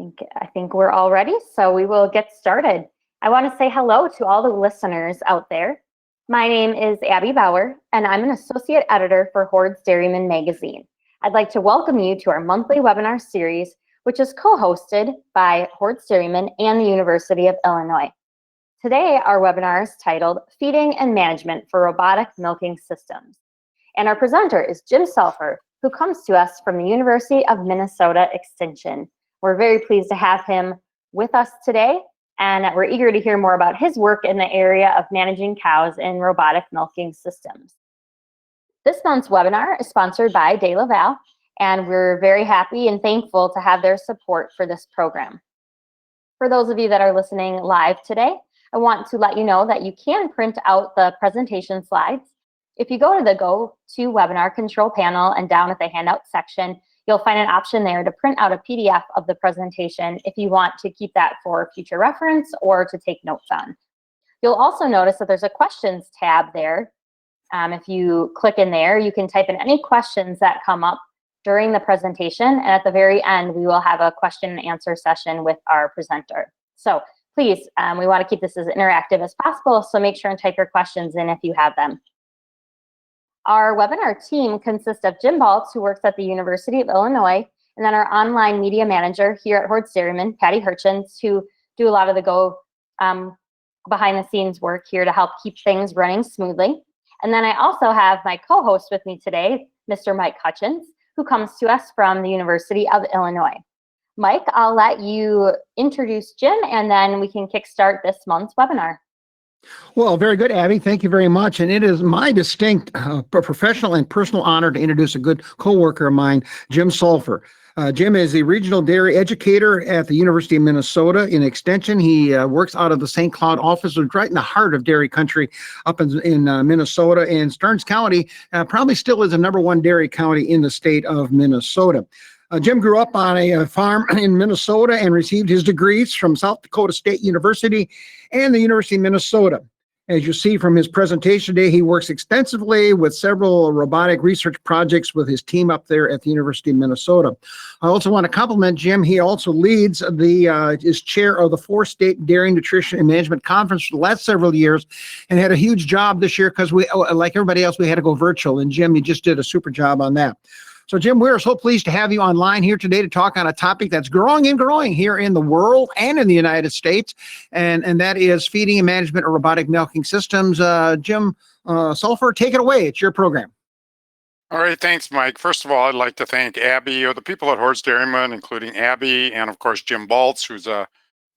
I think we're all ready, so we will get started. I want to say hello to all the listeners out there. My name is Abby Bauer, and I'm an associate editor for Hoards Dairyman magazine. I'd like to welcome you to our monthly webinar series, which is co-hosted by Hoards Dairyman and the University of Illinois. Today, our webinar is titled Feeding and Management for Robotic Milking Systems. And our presenter is Jim Salfer, who comes to us from the University of Minnesota Extension. We're very pleased to have him with us today, and we're eager to hear more about his work in the area of managing cows in robotic milking systems. This month's webinar is sponsored by De La Valle, and we're very happy and thankful to have their support for this program. For those of you that are listening live today, I want to let you know that you can print out the presentation slides. If you go to the Go to Webinar control panel and down at the handout section, you'll find an option there to print out a PDF of the presentation if you want to keep that for future reference or to take notes on. You'll also notice that there's a questions tab there. If you click in there, you can type in any questions that come up during the presentation, and at the very end, we will have a question and answer session with our presenter. So please, we want to keep this as interactive as possible, so make sure and type your questions in if you have them. Our webinar team consists of Jim Baltz, who works at the University of Illinois, and then our online media manager here at Hoards Dairyman, Patty Hurchins, who do a lot of the behind the scenes work here to help keep things running smoothly. And then I also have my co-host with me today, Mr. Mike Hutchins, who comes to us from the University of Illinois. Mike, I'll let you introduce Jim, and then we can kickstart this month's webinar. Well, very good, Abby. Thank you very much. And it is my distinct professional and personal honor to introduce a good coworker of mine, Jim Salfer. Jim is a regional dairy educator at the University of Minnesota in Extension. He works out of the St. Cloud office, right in the heart of dairy country up in Minnesota. And Stearns County probably still is the #1 dairy county in the state of Minnesota. Jim grew up on a farm in Minnesota and received his degrees from South Dakota State University and the University of Minnesota. As you see from his presentation today, he works extensively with several robotic research projects with his team up there at the University of Minnesota. I also want to compliment Jim. He also leads is chair of the 4-state Dairy Nutrition and Management Conference for the last several years, and had a huge job this year because we, like everybody else, we had to go virtual. And Jim, you just did a super job on that. So, Jim, we're so pleased to have you online here today to talk on a topic that's growing and growing here in the world and in the United States, and that is feeding and management of robotic milking systems. Jim Salfer, take it away. It's your program. All right, thanks, Mike. First of all, I'd like to thank Abby, or the people at Hoards Dairyman, including Abby, and of course Jim Baltz, who's a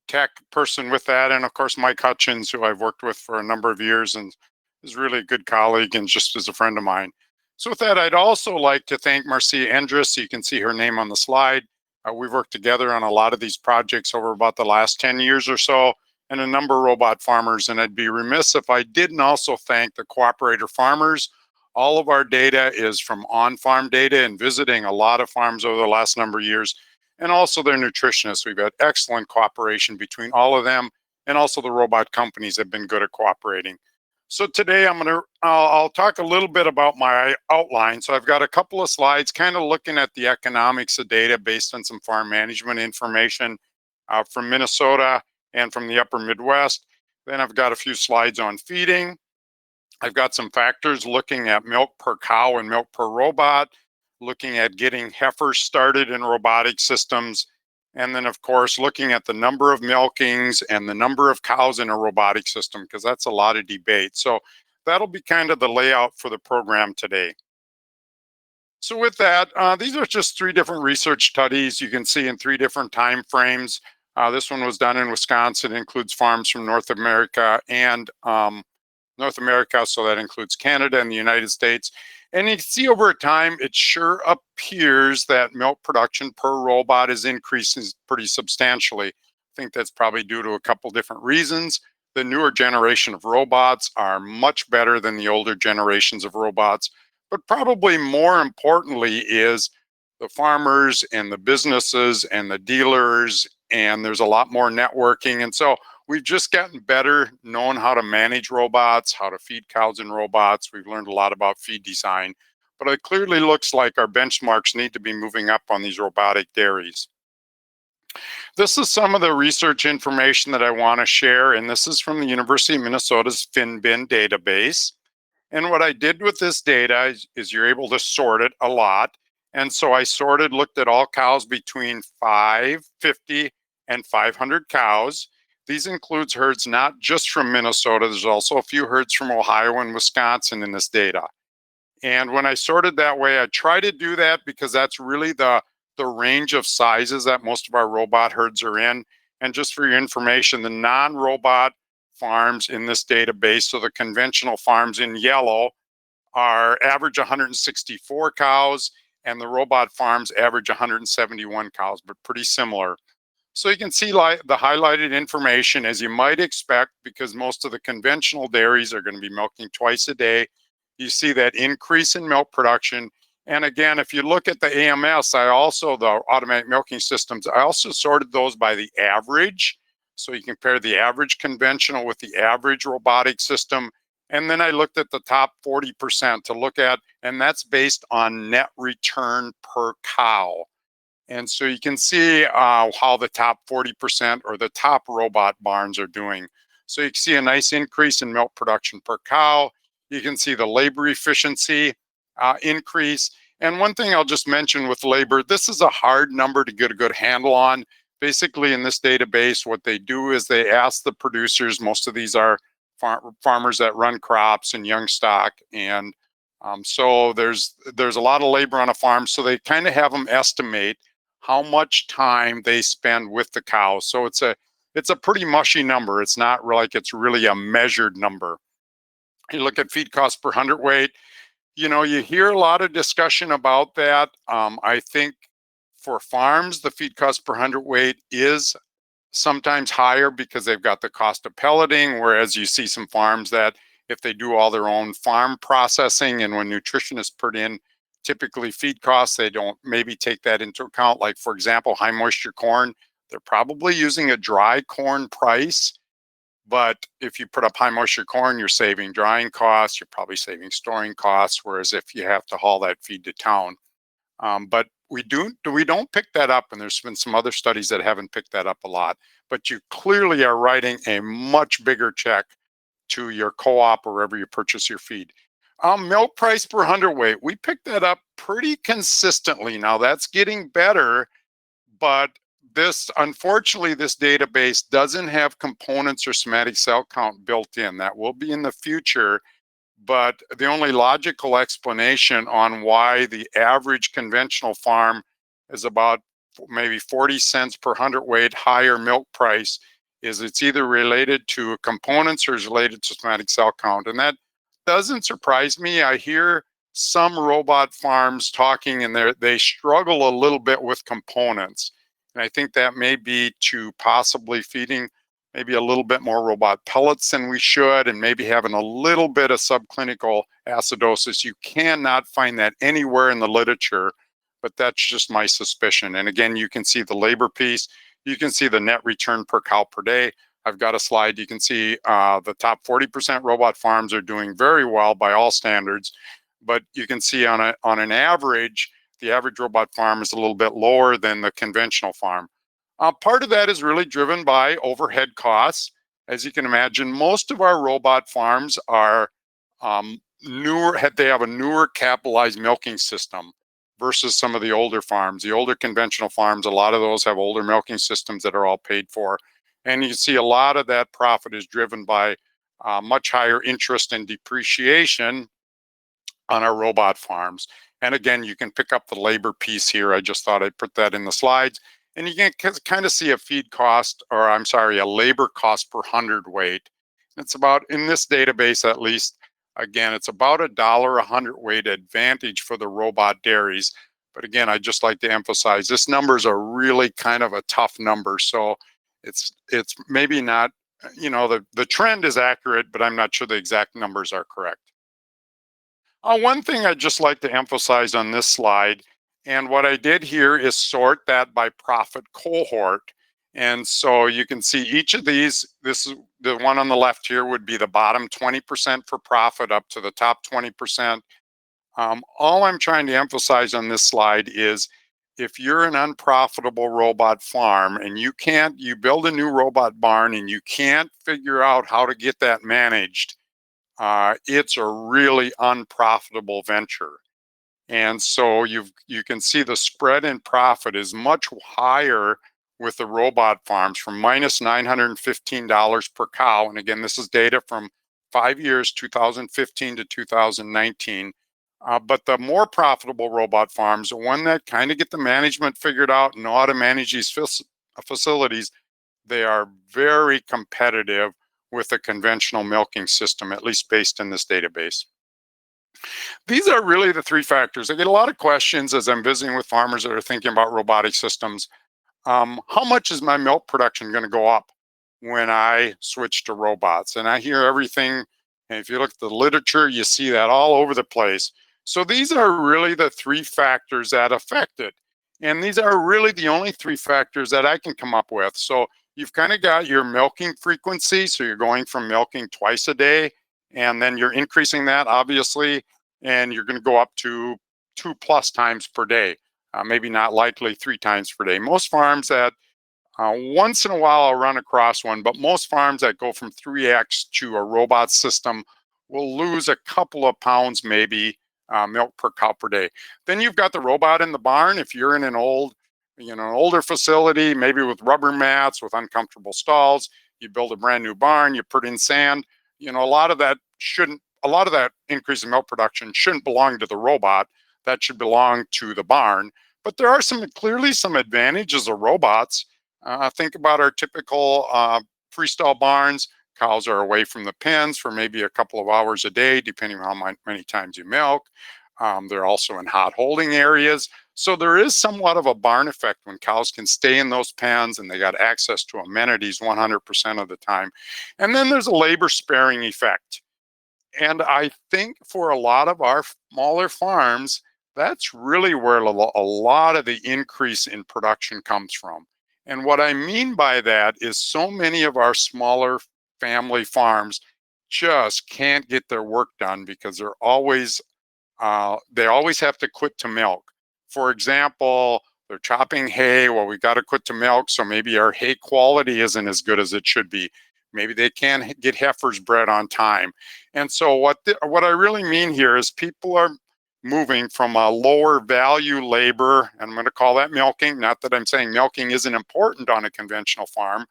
tech person with that, and of course Mike Hutchins, who I've worked with for a number of years and is really a good colleague and just is a friend of mine. So with that, I'd also like to thank Marcia Endres. You can see her name on the slide. We've worked together on a lot of these projects over about the last 10 years or so, and a number of robot farmers. And I'd be remiss if I didn't also thank the cooperator farmers. All of our data is from on-farm data and visiting a lot of farms over the last number of years, and also their nutritionists. We've had excellent cooperation between all of them, and also the robot companies have been good at cooperating. So today I'll talk a little bit about my outline. So I've got a couple of slides kind of looking at the economics of data based on some farm management information from Minnesota and from the upper Midwest. Then I've got a few slides on feeding. I've got some factors looking at milk per cow and milk per robot, looking at getting heifers started in robotic systems, and then, of course, looking at the number of milkings and the number of cows in a robotic system, because that's a lot of debate. So that'll be kind of the layout for the program today. So with that, these are just 3 different research studies you can see in 3 different time frames. This one was done in Wisconsin. It includes farms from North America and so that includes Canada and the United States. And you can see over time, it sure appears that milk production per robot is increasing pretty substantially. I think that's probably due to a couple different reasons. The newer generation of robots are much better than the older generations of robots. But probably more importantly is the farmers and the businesses and the dealers, and there's a lot more networking. And so we've just gotten better knowing how to manage robots, how to feed cows in robots. We've learned a lot about feed design, but it clearly looks like our benchmarks need to be moving up on these robotic dairies. This is some of the research information that I want to share, and this is from the University of Minnesota's FinBin database. And what I did with this data is you're able to sort it a lot. And so I sorted, looked at all cows between 550 and 500 cows. These includes herds not just from Minnesota. There's also a few herds from Ohio and Wisconsin in this data. And when I sorted that way, I try to do that because that's really the range of sizes that most of our robot herds are in. And just for your information, the non-robot farms in this database, so the conventional farms in yellow, are average 164 cows, and the robot farms average 171 cows, but pretty similar. So you can see like the highlighted information, as you might expect, because most of the conventional dairies are going to be milking twice a day. You see that increase in milk production. And again, if you look at the AMS, the automatic milking systems, I also sorted those by the average. So you compare the average conventional with the average robotic system. And then I looked at the top 40% to look at, and that's based on net return per cow. And so you can see how the top 40% or the top robot barns are doing. So you can see a nice increase in milk production per cow. You can see the labor efficiency increase. And one thing I'll just mention with labor, this is a hard number to get a good handle on. Basically, in this database, what they do is they ask the producers, most of these are farmers that run crops and young stock, and so there's a lot of labor on a farm, so they kind of have them estimate how much time they spend with the cows. So it's a pretty mushy number. It's not like it's really a measured number. You look at feed cost per hundredweight. You know, you hear a lot of discussion about that. I think for farms, the feed cost per hundredweight is sometimes higher because they've got the cost of pelleting, whereas you see some farms that if they do all their own farm processing and when nutrition is put in, typically feed costs, they don't maybe take that into account. Like, for example, high moisture corn, they're probably using a dry corn price. But if you put up high moisture corn, you're saving drying costs, you're probably saving storing costs, whereas if you have to haul that feed to town. But we don't pick that up, and there's been some other studies that haven't picked that up a lot. But you clearly are writing a much bigger check to your co-op or wherever you purchase your feed. Milk price per hundredweight, we pick that up pretty consistently. Now that's getting better, but unfortunately, this database doesn't have components or somatic cell count built in. That will be in the future. But the only logical explanation on why the average conventional farm is about maybe 40 cents per hundredweight higher milk price is it's either related to components or is related to somatic cell count. And that doesn't surprise me. I hear some robot farms talking and they struggle a little bit with components. And I think that may be to possibly feeding maybe a little bit more robot pellets than we should, and maybe having a little bit of subclinical acidosis. You cannot find that anywhere in the literature, but that's just my suspicion. And again, you can see the labor piece. You can see the net return per cow per day. I've got a slide. You can see the top 40% robot farms are doing very well by all standards, but you can see on an average, the average robot farm is a little bit lower than the conventional farm. Part of that is really driven by overhead costs. As you can imagine, most of our robot farms are newer, they have a newer capitalized milking system versus some of the older farms. The older conventional farms, a lot of those have older milking systems that are all paid for. And you see a lot of that profit is driven by much higher interest and depreciation on our robot farms. And again, you can pick up the labor piece here. I just thought I'd put that in the slides. And you can kind of see a feed cost, or I'm sorry, a labor cost per hundredweight. It's about, in this database at least, again, it's about $1 a hundredweight advantage for the robot dairies. But again, I'd just like to emphasize this numbers are really kind of a tough number. So it's maybe not, you know, the trend is accurate, but I'm not sure the exact numbers are correct. One thing I'd just like to emphasize on this slide, and what I did here is sort that by profit cohort. And so you can see each of these, this is the one on the left here would be the bottom 20% for profit up to the top 20%. All I'm trying to emphasize on this slide is if you're an unprofitable robot farm and you build a new robot barn and you can't figure out how to get that managed, it's a really unprofitable venture. And so you can see the spread in profit is much higher with the robot farms, from minus $915 per cow. And again, this is data from 5 years, 2015 to 2019. But the more profitable robot farms, the one that kind of get the management figured out and know how to manage these facilities, they are very competitive with a conventional milking system, at least based in this database. These are really the three factors. I get a lot of questions as I'm visiting with farmers that are thinking about robotic systems. How much is my milk production going to go up when I switch to robots? And I hear everything. And if you look at the literature, you see that all over the place. So these are really the three factors that affect it. And these are really the only three factors that I can come up with. So you've kind of got your milking frequency. So you're going from milking twice a day, and then you're increasing that, obviously, and you're going to go up to 2+ times per day. Maybe not likely 3 times per day. Most farms that once in a while I'll run across one, but most farms that go from 3x to a robot system will lose a couple of pounds, maybe, milk per cow per day. Then you've got the robot in the barn. If you're in an older facility, maybe with rubber mats, with uncomfortable stalls, you build a brand new barn, you put in sand. A lot of that increase in milk production shouldn't belong to the robot. That should belong to the barn. But there are clearly some advantages of robots. Think about our typical freestall barns. Cows are away from the pens for maybe a couple of hours a day, depending on how many times you milk. They're also in hot holding areas. So there is somewhat of a barn effect when cows can stay in those pens and they got access to amenities 100% of the time. And then there's a labor sparing effect. And I think for a lot of our smaller farms, that's really where a lot of the increase in production comes from. And what I mean by that is so many of our smaller family farms just can't get their work done because they always have to quit to milk. For example, they're chopping hay. Well, we got to quit to milk, so maybe our hay quality isn't as good as it should be. Maybe they can't get heifers bred on time. And so what I really mean here is people are moving from a lower value labor, and I'm going to call that milking. Not that I'm saying milking isn't important on a conventional farm,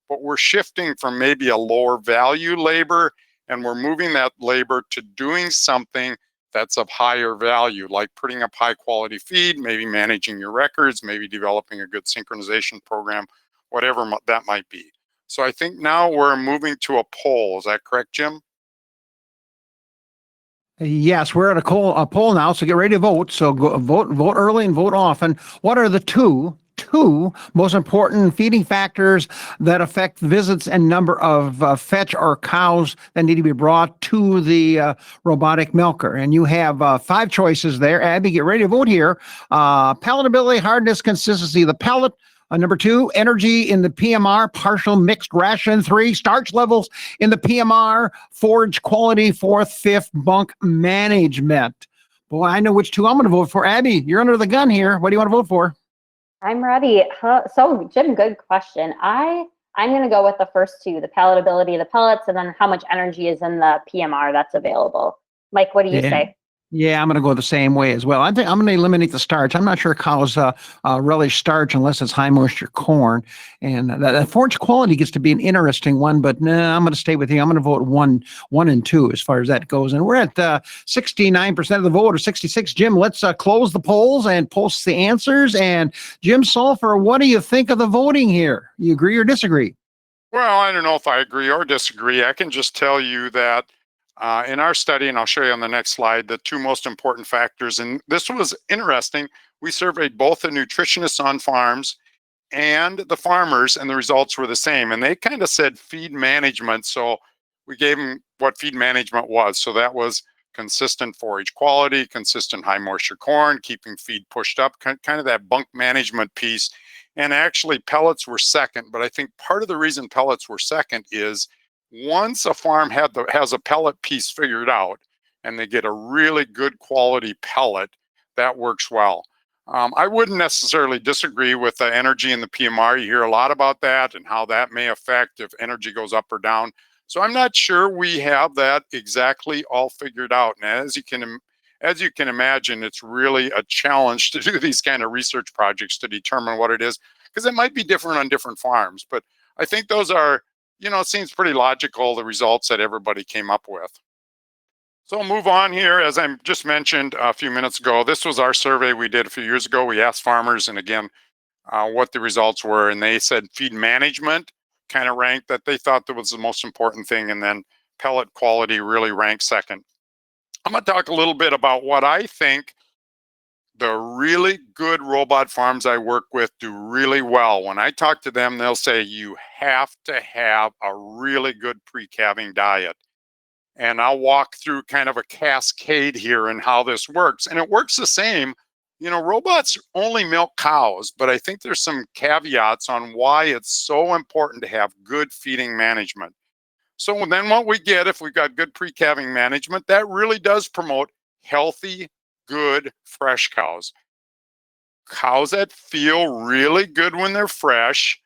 but we're shifting from maybe a lower value labor, and we're moving that labor to doing something that's of higher value, like putting up high quality feed, maybe managing your records, maybe developing a good synchronization program, whatever that might be. So I think now we're moving to a poll. Is that correct, Jim? Yes, we're at a poll now, so get ready to vote. So vote early and vote often. What are the two most important feeding factors that affect visits and number of fetch or cows that need to be brought to the robotic milker? And you have 5 choices there. Abby, get ready to vote here. Palatability, hardness, consistency of the pellet. Number 2, energy in the PMR, partial mixed ration. 3, starch levels in the PMR, forage quality. 4th, 5th, bunk management. Boy, I know which 2 I'm going to vote for. Abby, you're under the gun here. What do you want to vote for? I'm ready. So, Jim, good question. I'm going to go with the first 2, the palatability of the pellets, and then how much energy is in the PMR that's available. Mike, what do you say? Yeah, I'm going to go the same way as well. I think I'm going to eliminate the starch. I'm not sure cows relish starch unless it's high moisture corn. And that forage quality gets to be an interesting one, but I'm going to stay with you. I'm going to vote one and 2 as far as that goes. And we're at 69% of the vote, or 66. Jim, let's close the polls and post the answers. And Jim Salfer, what do you think of the voting here? You agree or disagree? Well, I don't know if I agree or disagree. I can just tell you that in our study, and I'll show you on the next slide, the 2 most important factors, and this was interesting. We surveyed both the nutritionists on farms and the farmers, and the results were the same. And they kind of said feed management. So we gave them what feed management was. So that was consistent forage quality, consistent high moisture corn, keeping feed pushed up, kind of that bunk management piece. And actually pellets were second. But I think part of the reason pellets were second is once a farm has a pellet piece figured out and they get a really good quality pellet, that works well. I wouldn't necessarily disagree with the energy in the PMR. You hear a lot about that and how that may affect if energy goes up or down. So I'm not sure we have that exactly all figured out. And as you can imagine, it's really a challenge to do these kind of research projects to determine what it is, because it might be different on different farms. But I think those are, it seems pretty logical, the results that everybody came up with. So I'll move on here. As I just mentioned a few minutes ago, this was our survey we did a few years ago. We asked farmers, and again, what the results were, and they said feed management kind of ranked that they thought that was the most important thing, and then pellet quality really ranked second. I'm going to talk a little bit about what I think the really good robot farms I work with do really well. When I talk to them, they'll say you have to have a really good pre-calving diet. And I'll walk through kind of a cascade here and how this works. And it works the same. Robots only milk cows, but I think there's some caveats on why it's so important to have good feeding management. So then what we get, if we've got good pre-calving management, that really does promote healthy, good, fresh cows. Cows that feel really good when they're fresh,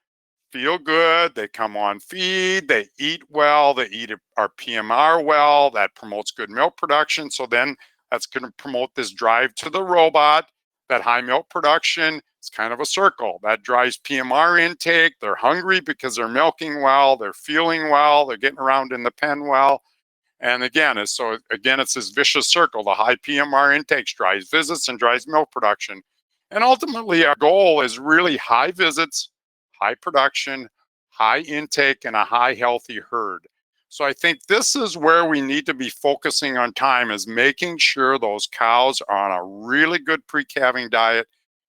feel good, they come on feed, they eat well, they eat our PMR well, that promotes good milk production. So then that's going to promote this drive to the robot, that high milk production. It's kind of a circle that drives PMR intake. They're hungry because they're milking well, they're feeling well, they're getting around in the pen well. And again, it's this vicious circle. The high PMR intakes drives visits and drives milk production. And ultimately, our goal is really high visits, high production, high intake, and a high healthy herd. So I think this is where we need to be focusing on time, is making sure those cows are on a really good pre-calving diet,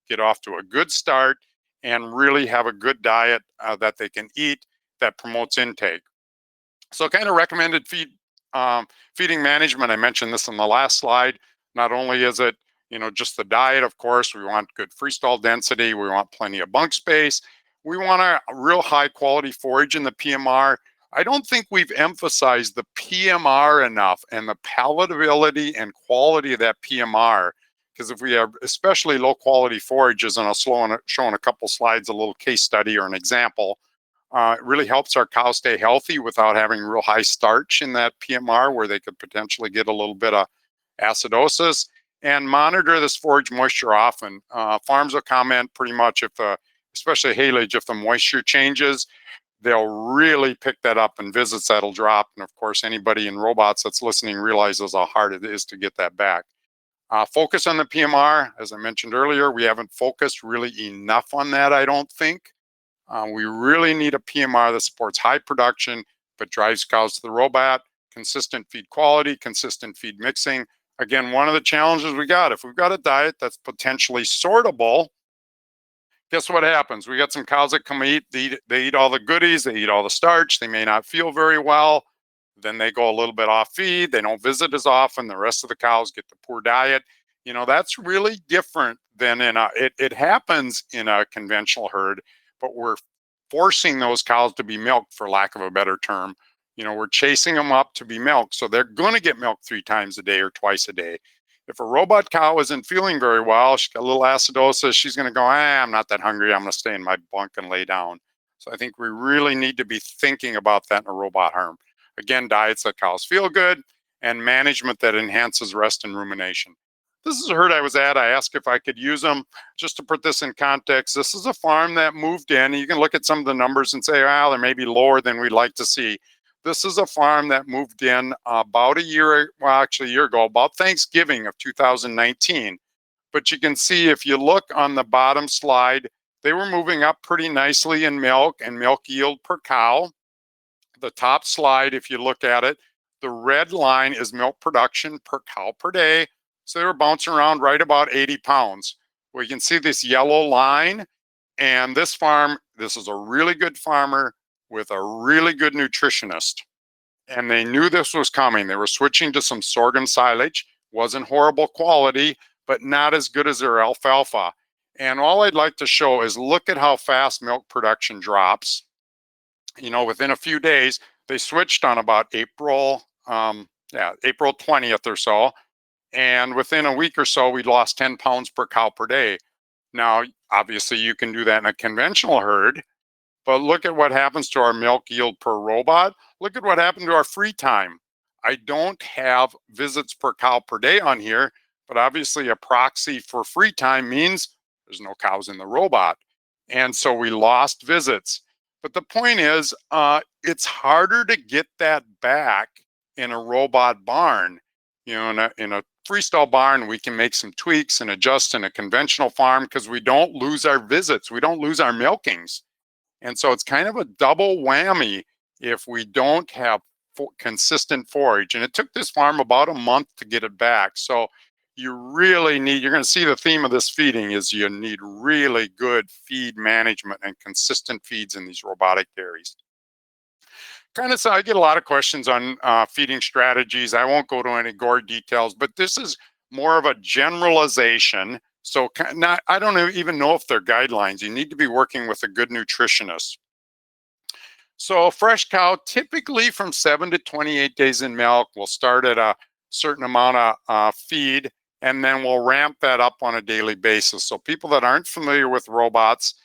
get off to a good start, and really have a good diet that they can eat that promotes intake. So kind of recommended feeding management. I mentioned this in the last slide. Not only is it, just the diet, of course, we want good freestall density. We want plenty of bunk space. We want a real high quality forage in the PMR. I don't think we've emphasized the PMR enough and the palatability and quality of that PMR. Because if we have especially low quality forages, and I'll show in a couple slides a little case study or an example, it really helps our cows stay healthy without having real high starch in that PMR, where they could potentially get a little bit of acidosis. And monitor this forage moisture often. Farms will comment pretty much especially haylage, if the moisture changes, they'll really pick that up, and visits that'll drop. And of course, anybody in robots that's listening realizes how hard it is to get that back. Focus on the PMR. As I mentioned earlier, we haven't focused really enough on that, I don't think. We really need a PMR that supports high production, but drives cows to the robot, consistent feed quality, consistent feed mixing. Again, one of the challenges we got, if we've got a diet that's potentially sortable, guess what happens? We got some cows that come eat, they eat all the goodies, they eat all the starch, they may not feel very well. Then they go a little bit off feed, they don't visit as often, the rest of the cows get the poor diet. That's really different than it happens in a conventional herd, but we're forcing those cows to be milked, for lack of a better term. We're chasing them up to be milked. So they're going to get milked 3 times a day or twice a day. If a robot cow isn't feeling very well, she's got a little acidosis, she's going to go, I'm not that hungry, I'm going to stay in my bunk and lay down. So I think we really need to be thinking about that in a robot farm. Again, diets that cows feel good, and management that enhances rest and rumination. This is a herd I was at. I asked if I could use them. Just to put this in context, this is a farm that moved in. You can look at some of the numbers and say, well, they may be lower than we'd like to see. This is a farm that moved in about a year ago, about Thanksgiving of 2019. But you can see, if you look on the bottom slide, they were moving up pretty nicely in milk and milk yield per cow. The top slide, if you look at it, the red line is milk production per cow per day. So they were bouncing around right about 80 pounds. Well, you can see this yellow line, and this farm, this is a really good farmer with a really good nutritionist. And they knew this was coming. They were switching to some sorghum silage. Wasn't horrible quality, but not as good as their alfalfa. And all I'd like to show is, look at how fast milk production drops. Within a few days, they switched on about April 20th or so. And within a week or so, we lost 10 pounds per cow per day. Now, obviously, you can do that in a conventional herd, but look at what happens to our milk yield per robot. Look at what happened to our free time. I don't have visits per cow per day on here, but obviously a proxy for free time means there's no cows in the robot. And so we lost visits. But the point is, it's harder to get that back in a robot barn. In a freestyle barn, we can make some tweaks and adjust in a conventional farm because we don't lose our visits. We don't lose our milkings. And so it's kind of a double whammy if we don't have consistent forage. And it took this farm about a month to get it back. So you really need, you're going to see the theme of this feeding is you need really good feed management and consistent feeds in these robotic dairies. So I get a lot of questions on feeding strategies. I won't go to any gore details, but this is more of a generalization. So I don't even know if they're guidelines. You need to be working with a good nutritionist. So a fresh cow, typically from 7 to 28 days in milk, will start at a certain amount of feed, and then we'll ramp that up on a daily basis. So people that aren't familiar with robots,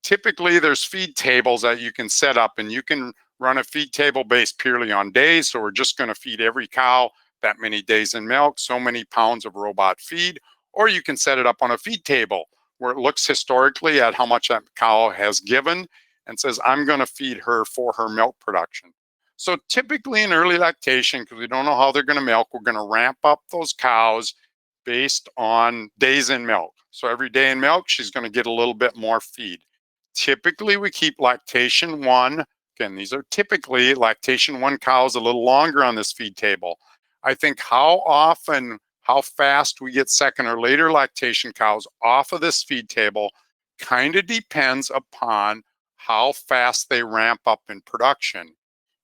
typically there's feed tables that you can set up, and you can run a feed table based purely on days. So we're just going to feed every cow that many days in milk, so many pounds of robot feed, or you can set it up on a feed table where it looks historically at how much that cow has given and says, I'm going to feed her for her milk production. So typically in early lactation, because we don't know how they're going to milk, we're going to ramp up those cows based on days in milk. So every day in milk, she's going to get a little bit more feed. Typically, we keep lactation 1. Again, these are typically lactation 1 cows a little longer on this feed table. I think how fast we get second or later lactation cows off of this feed table kind of depends upon how fast they ramp up in production.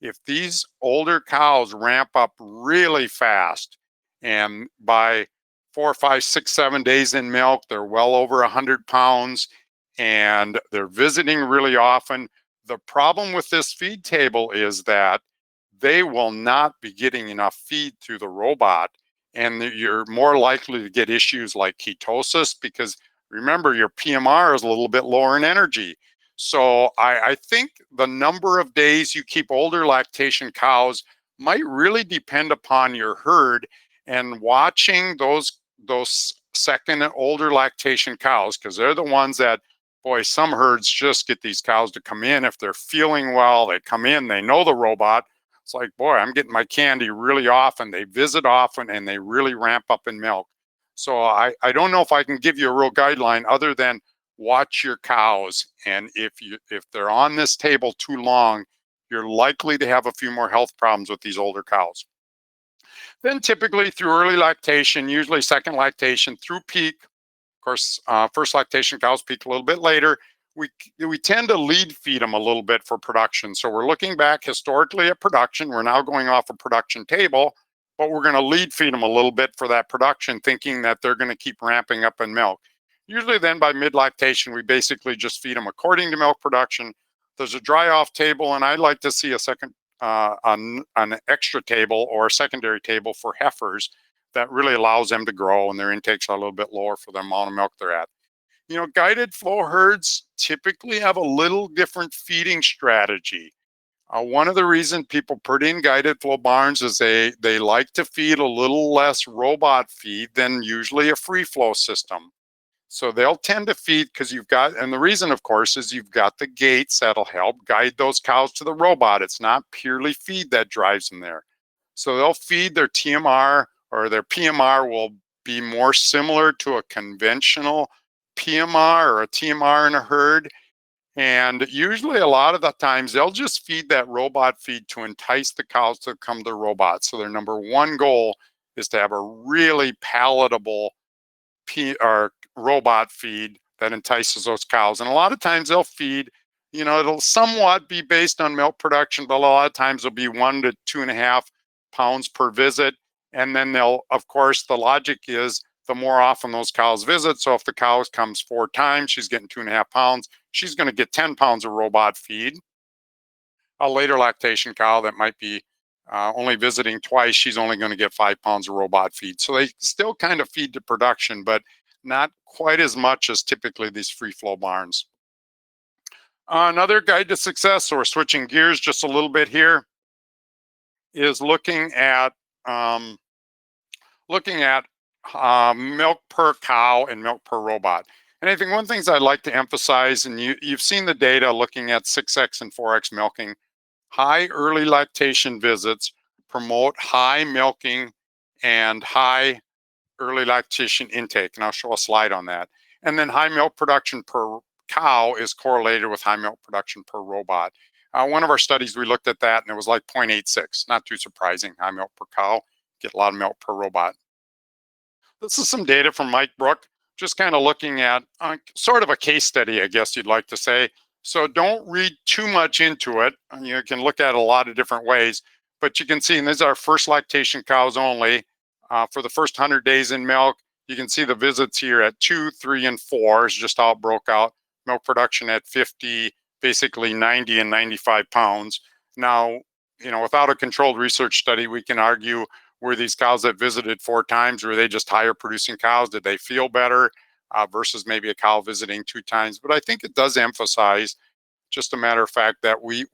If these older cows ramp up really fast and by 4, 5, 6, 7 days in milk, they're well over 100 pounds and they're visiting really often, the problem with this feed table is that they will not be getting enough feed through the robot, and you're more likely to get issues like ketosis because remember your PMR is a little bit lower in energy. So I think the number of days you keep older lactation cows might really depend upon your herd, and watching those second and older lactation cows, because they're the ones that, boy, some herds just get these cows to come in if they're feeling well. They come in, they know the robot. It's like, boy, I'm getting my candy really often. They visit often and they really ramp up in milk. So I don't know if I can give you a real guideline other than watch your cows. And if they're on this table too long, you're likely to have a few more health problems with these older cows. Then typically through early lactation, usually second lactation through peak, of course, first lactation cows peak a little bit later. We tend to lead feed them a little bit for production. So we're looking back historically at production. We're now going off a production table, but we're going to lead feed them a little bit for that production, thinking that they're going to keep ramping up in milk. Usually then by mid-lactation, we basically just feed them according to milk production. There's a dry off table, and I'd like to see a second, an extra table or a secondary table for heifers that really allows them to grow and their intakes are a little bit lower for the amount of milk they're at. Guided flow herds typically have a little different feeding strategy. One of the reasons people put in guided flow barns is they like to feed a little less robot feed than usually a free flow system. So they'll tend to feed because and the reason, of course, is you've got the gates that'll help guide those cows to the robot. It's not purely feed that drives them there. So they'll feed their TMR, or their PMR will be more similar to a conventional PMR or a TMR in a herd. And usually a lot of the times they'll just feed that robot feed to entice the cows to come to the robot. So their number one goal is to have a really palatable robot feed that entices those cows. And a lot of times they'll feed, it'll somewhat be based on milk production, but a lot of times it'll be 1 to 2.5 pounds per visit. And then of course, the logic is the more often those cows visit. So if the cow comes 4 times, she's getting 2.5 pounds. She's going to get 10 pounds of robot feed. A later lactation cow that might be only visiting twice, she's only going to get 5 pounds of robot feed. So they still kind of feed to production, but not quite as much as typically these free flow barns. Another guide to success, so we're switching gears just a little bit here, is looking at um, milk per cow and milk per robot. And I think one of the things I'd like to emphasize, and you've seen the data looking at 6X and 4X milking, high early lactation visits promote high milking and high early lactation intake. And I'll show a slide on that. And then high milk production per cow is correlated with high milk production per robot. One of our studies, we looked at that and it was like 0.86. Not too surprising. High milk per cow, get a lot of milk per robot. This is some data from Mike Brook, just kind of looking at sort of a case study, I guess you'd like to say. So don't read too much into it. You can look at it a lot of different ways, but you can see, and these are first lactation cows only. For the first 100 days in milk, you can see the visits here at 2, 3, and 4 is just how it broke out. Milk production at 50, basically 90 and 95 pounds. Now, without a controlled research study, we can argue, were these cows that visited 4 times, were they just higher producing cows? Did they feel better versus maybe a cow visiting 2 times? But I think it does emphasize, just a matter of fact, that we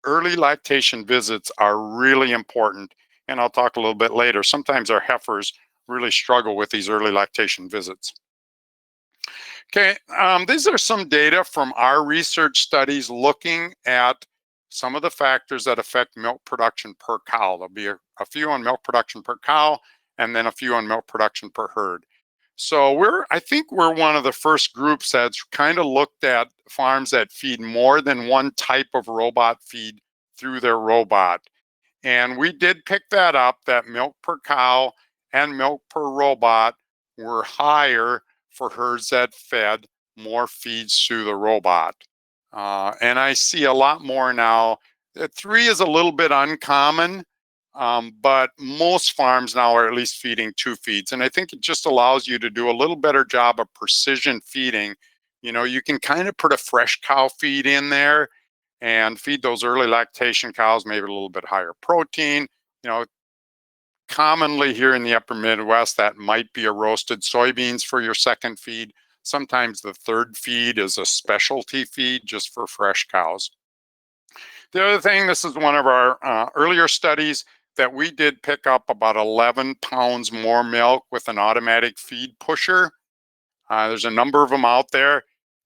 early lactation visits are really important. And I'll talk a little bit later. Sometimes our heifers really struggle with these early lactation visits. Okay, these are some data from our research studies looking at some of the factors that affect milk production per cow. There'll be a few on milk production per cow and then a few on milk production per herd. So I think we're one of the first groups that's kind of looked at farms that feed more than one type of robot feed through their robot. And we did pick that up, that milk per cow and milk per robot were higher for herds that fed more feeds through the robot. And I see a lot more now. 3 is a little bit uncommon, but most farms now are at least feeding 2 feeds. And I think it just allows you to do a little better job of precision feeding. You can kind of put a fresh cow feed in there and feed those early lactation cows maybe a little bit higher protein. Commonly here in the upper Midwest, that might be a roasted soybeans for your second feed. Sometimes the third feed is a specialty feed just for fresh cows. The other thing, this is one of our earlier studies, that we did pick up about 11 pounds more milk with an automatic feed pusher. There's a number of them out there,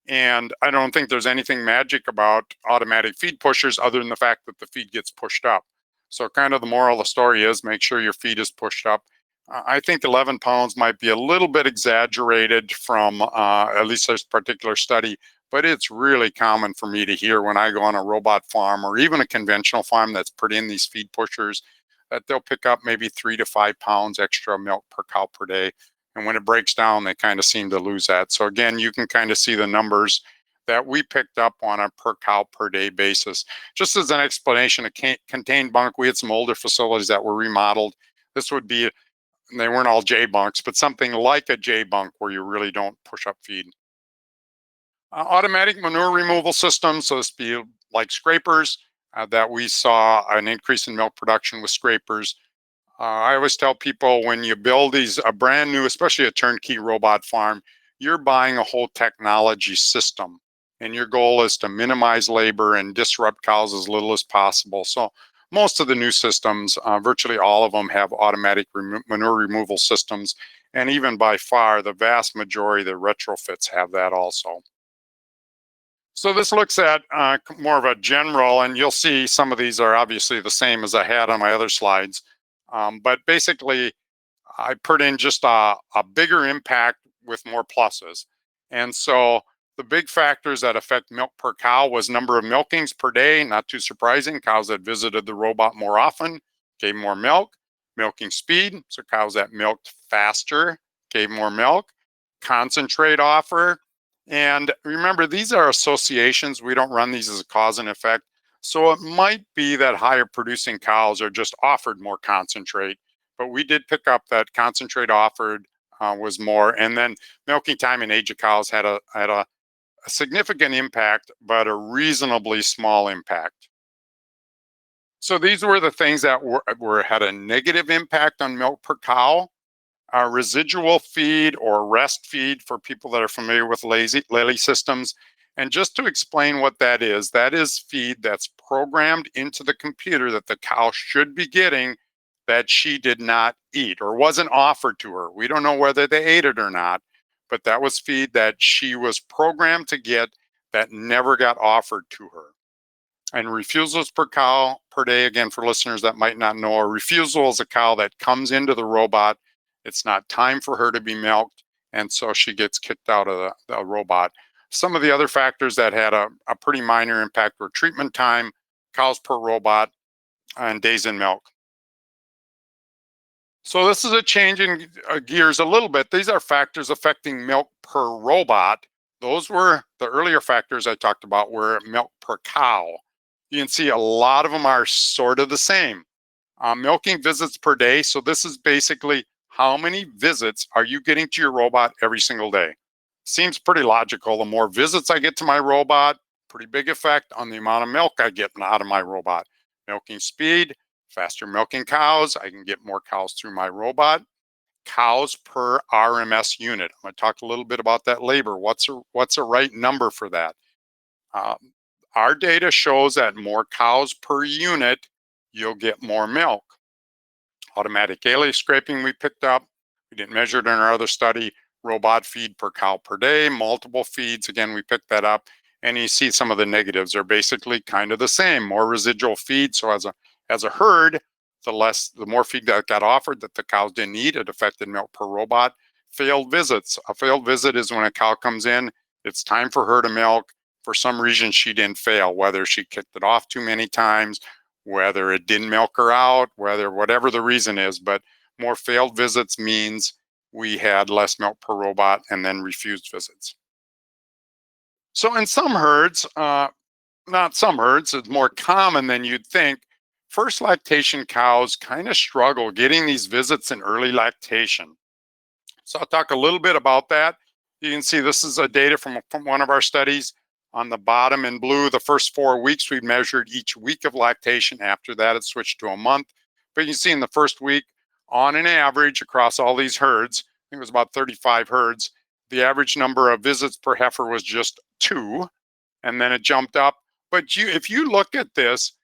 and I don't think there's anything magic about automatic feed pushers other than the fact that the feed gets pushed up. So kind of the moral of the story is make sure your feed is pushed up. I think 11 pounds might be a little bit exaggerated from at least this particular study, but it's really common for me to hear when I go on a robot farm or even a conventional farm that's put in these feed pushers that they'll pick up maybe 3 to 5 pounds extra milk per cow per day. And when it breaks down, they kind of seem to lose that. So again, you can kind of see the numbers that we picked up on a per cow per day basis. Just as an explanation, a contained bunk, we had some older facilities that were remodeled. This would be, they weren't all J bunks, but something like a J bunk where you really don't push up feed. Automatic manure removal systems, so this would be like scrapers, that we saw an increase in milk production with scrapers. I always tell people when you build a brand new, especially a turnkey robot farm, you're buying a whole technology system. And your goal is to minimize labor and disrupt cows as little as possible. So most of the new systems, virtually all of them have automatic manure removal systems. And even by far, the vast majority of the retrofits have that also. So this looks at more of a general, and you'll see some of these are obviously the same as I had on my other slides. But basically, I put in just a bigger impact with more pluses. And so the big factors that affect milk per cow was number of milkings per day. Not too surprising. Cows that visited the robot more often gave more milk. Milking speed, so cows that milked faster gave more milk. Concentrate offer. And remember, these are associations. We don't run these as a cause and effect. So it might be that higher producing cows are just offered more concentrate, but we did pick up that concentrate offered was more. And then milking time and age of cows had a significant impact, but a reasonably small impact. So these were the things that had a negative impact on milk per cow. residual feed or rest feed for people that are familiar with Lilly systems. And just to explain what that is feed that's programmed into the computer that the cow should be getting that she did not eat or wasn't offered to her. We don't know whether they ate it or not, but that was feed that she was programmed to get that never got offered to her. And refusals per cow per day, again, for listeners that might not know, a refusal is a cow that comes into the robot. It's not time for her to be milked, and so she gets kicked out of the robot. Some of the other factors that had a pretty minor impact were treatment time, cows per robot, and days in milk. So this is a change in gears a little bit. These are factors affecting milk per robot. Those were the earlier factors I talked about were milk per cow. You can see a lot of them are sort of the same. Milking visits per day. So this is basically how many visits are you getting to your robot every single day? Seems pretty logical. The more visits I get to my robot, pretty big effect on the amount of milk I get out of my robot. Milking speed, faster milking cows, I can get more cows through my robot. Cows per RMS unit. I'm going to talk a little bit about that labor. What's a right number for that? Our data shows that more cows per unit, you'll get more milk. Automatic alley scraping we picked up. We didn't measure it in our other study. Robot feed per cow per day, multiple feeds. Again, we picked that up. And you see some of the negatives are basically kind of the same. More residual feed. So as a herd, the more feed that got offered that the cows didn't eat, it affected milk per robot. Failed visits. A failed visit is when a cow comes in, it's time for her to milk. For some reason, she didn't fail, whether she kicked it off too many times, whether it didn't milk her out, whatever the reason is. But more failed visits means we had less milk per robot and then refused visits. So in some herds, not some herds, it's more common than you'd think. First lactation cows kind of struggle getting these visits in early lactation. So I'll talk a little bit about that. You can see this is a data from one of our studies. On the bottom in blue, the first 4 weeks, we measured each week of lactation. After that, it switched to a month. But you see in the first week, on an average across all these herds, I think it was about 35 herds, the average number of visits per heifer was just 2, and then it jumped up. But if you look at this,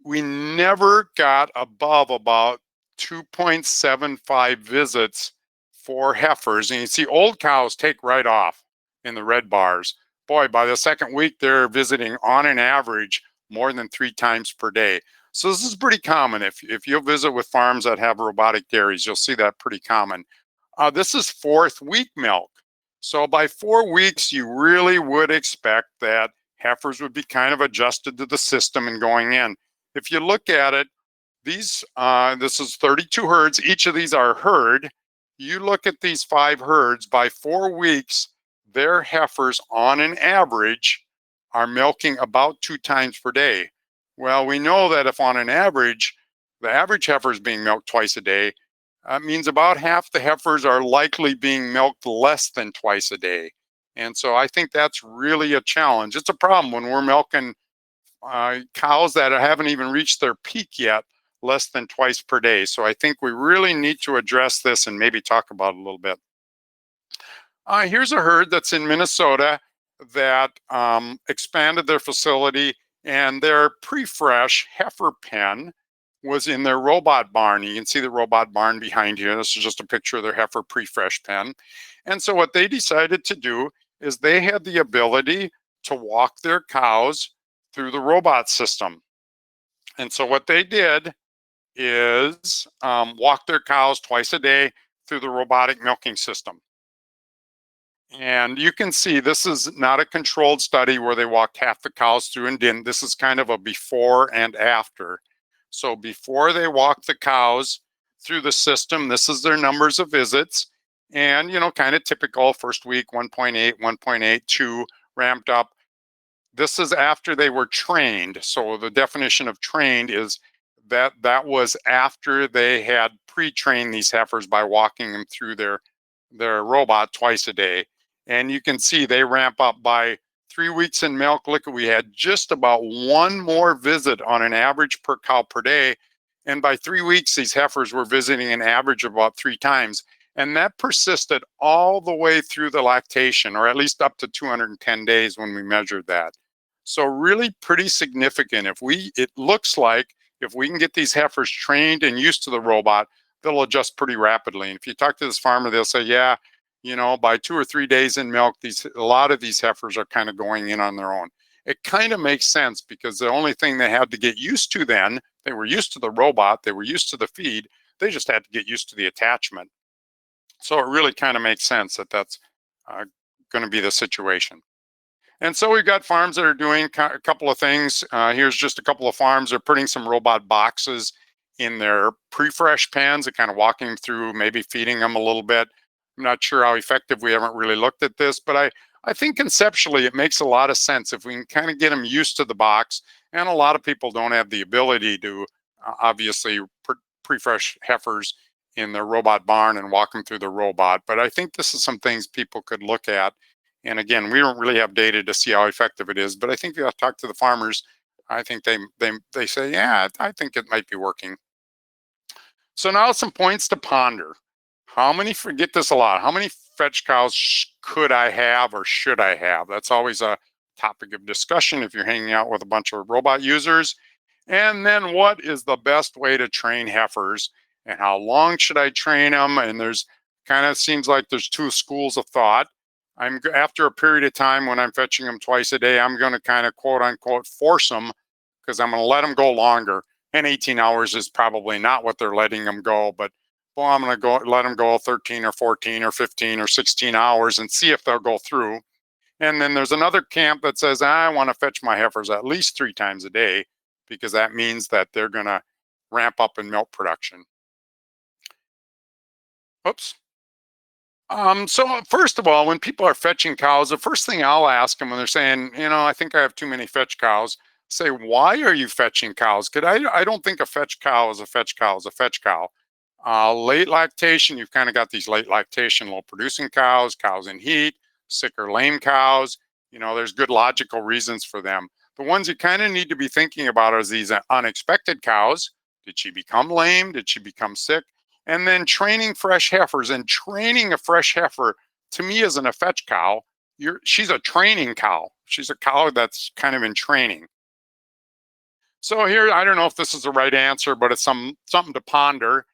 we never got above about 2.75 visits for heifers. And you see old cows take right off in the red bars. Boy, by the second week, they're visiting on an average more than 3 times per day. So this is pretty common. If you'll visit with farms that have robotic dairies, you'll see that pretty common. This is 4th week milk. So by 4 weeks, you really would expect that heifers would be kind of adjusted to the system and going in. If you look at it, this is 32 herds. Each of these are a herd. You look at these 5 herds, by 4 weeks, their heifers on an average are milking about 2 times per day. Well, we know that if on an average, the average heifer is being milked twice a day, that means about half the heifers are likely being milked less than twice a day. And so I think that's really a challenge. It's a problem when we're milking cows that haven't even reached their peak yet, less than twice per day. So I think we really need to address this and maybe talk about it a little bit. Here's a herd that's in Minnesota that expanded their facility, and their pre-fresh heifer pen was in their robot barn. You can see the robot barn behind here. This is just a picture of their heifer pre-fresh pen. And so what they decided to do is they had the ability to walk their cows through the robot system. And so what they did is walk their cows twice a day through the robotic milking system. And you can see this is not a controlled study where they walked half the cows through and didn't. This is kind of a before and after. So before they walk the cows through the system, this is their numbers of visits. And, kind of typical first week, 1.8, 1.8, 2, ramped up. This is after they were trained. So the definition of trained is that was after they had pre-trained these heifers by walking them through their robot twice a day. And you can see they ramp up by 3 weeks in milk. Look, we had just about 1 more visit on an average per cow per day. And by 3 weeks, these heifers were visiting an average of about 3 times. And that persisted all the way through the lactation, or at least up to 210 days when we measured that. So really pretty significant. It looks like if we can get these heifers trained and used to the robot, they'll adjust pretty rapidly. And if you talk to this farmer, they'll say, yeah, by 2 or 3 days in milk, a lot of these heifers are kind of going in on their own. It kind of makes sense because the only thing they had to get used to then, they were used to the robot, they were used to the feed, they just had to get used to the attachment. So it really kind of makes sense that that's going to be the situation. And so we've got farms that are doing a couple of things. Here's just a couple of farms. They're putting some robot boxes in their pre-fresh pens and kind of walking them through, maybe feeding them a little bit. I'm not sure how effective. We haven't really looked at this, but I think conceptually it makes a lot of sense if we can kind of get them used to the box. And a lot of people don't have the ability to obviously pre-fresh heifers in their robot barn and walk them through the robot. But I think this is some things people could look at. And again, we don't really have data to see how effective it is, but I think if you talk to the farmers, I think they say, yeah, I think it might be working. So now some points to ponder. Forget this a lot, how many fetch cows could I have or should I have? That's always a topic of discussion if you're hanging out with a bunch of robot users. And then what is the best way to train heifers and how long should I train them? And there's kind of seems like there's two schools of thought. After a period of time when I'm fetching them twice a day, I'm going to kind of quote unquote force them because I'm going to let them go longer. And 18 hours is probably not what they're letting them go, but well, I'm going to let them go 13 or 14 or 15 or 16 hours and see if they'll go through. And then there's another camp that says, I want to fetch my heifers at least 3 times a day because that means that they're going to ramp up in milk production. Oops. So first of all, when people are fetching cows, the first thing I'll ask them when they're saying, I think I have too many fetch cows, say, why are you fetching cows? Because I don't think a fetch cow is a fetch cow is a fetch cow. Late lactation, you've kind of got these late lactation, low producing cows, cows in heat, sick or lame cows. There's good logical reasons for them. The ones you kind of need to be thinking about are these unexpected cows. Did she become lame? Did she become sick? And then training fresh heifers, and training a fresh heifer to me isn't a fetch cow. She's a training cow. She's a cow that's kind of in training. So here, I don't know if this is the right answer, but it's something to ponder.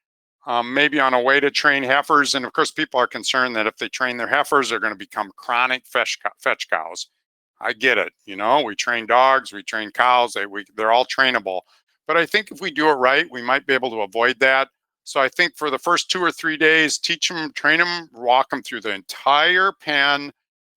Maybe on a way to train heifers. And of course, people are concerned that if they train their heifers, they're going to become chronic fetch cows. I get it. We train dogs, we train cows, they're all trainable. But I think if we do it right, we might be able to avoid that. So I think for the first 2 or 3 days, teach them, train them, walk them through the entire pen a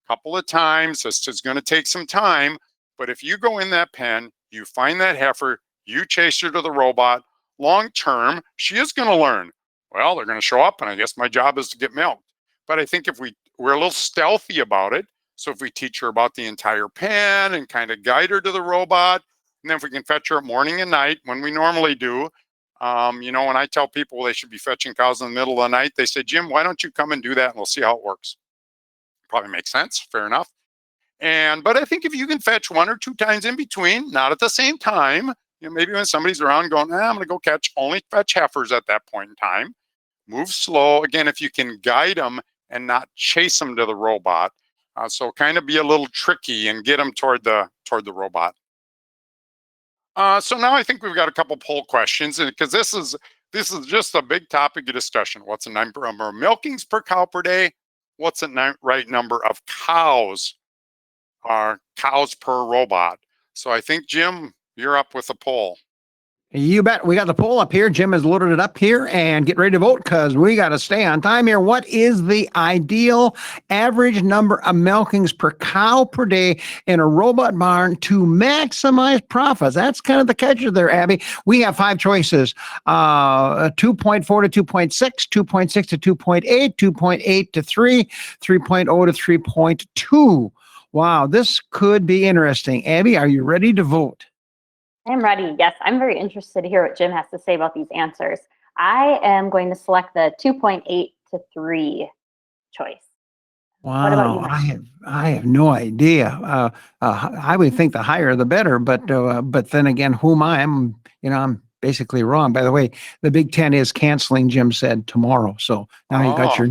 couple of times. This is going to take some time. But if you go in that pen, you find that heifer, you chase her to the robot, long term, she is going to learn. Well, they're going to show up, and I guess my job is to get milked. But I think if we're a little stealthy about it, so if we teach her about the entire pen and kind of guide her to the robot, and then if we can fetch her morning and night when we normally do, when I tell people they should be fetching cows in the middle of the night, they say, Jim, why don't you come and do that and we'll see how it works. Probably makes sense. Fair enough. But I think if you can fetch 1 or 2 times in between, not at the same time, maybe when somebody's around going, I'm going to go only fetch heifers at that point in time. Move slow. Again, if you can guide them and not chase them to the robot. So kind of be a little tricky and get them toward the robot. So now I think we've got a couple poll questions, because this is just a big topic of discussion. What's the number of milkings per cow per day? What's the right number of cows per robot? So I think, Jim, you're up with the poll. You bet. We got the poll up here. Jim has loaded it up here, and get ready to vote because we got to stay on time here. What is the ideal average number of milkings per cow per day in a robot barn to maximize profits? That's kind of the catcher there, Abby. We have 5 choices, 2.4 to 2.6, 2.6 to 2.8, 2.8 to 3, 3.0 to 3.2. Wow, this could be interesting. Abby, are you ready to vote? I'm ready. Yes, I'm very interested to hear what Jim has to say about these answers. I am going to select the 2.8 to 3 choice. Wow, what about you, Mike? I have no idea. I would think the higher the better, but then again, I'm basically wrong. By the way, the Big Ten is canceling, Jim said, tomorrow. So now you got your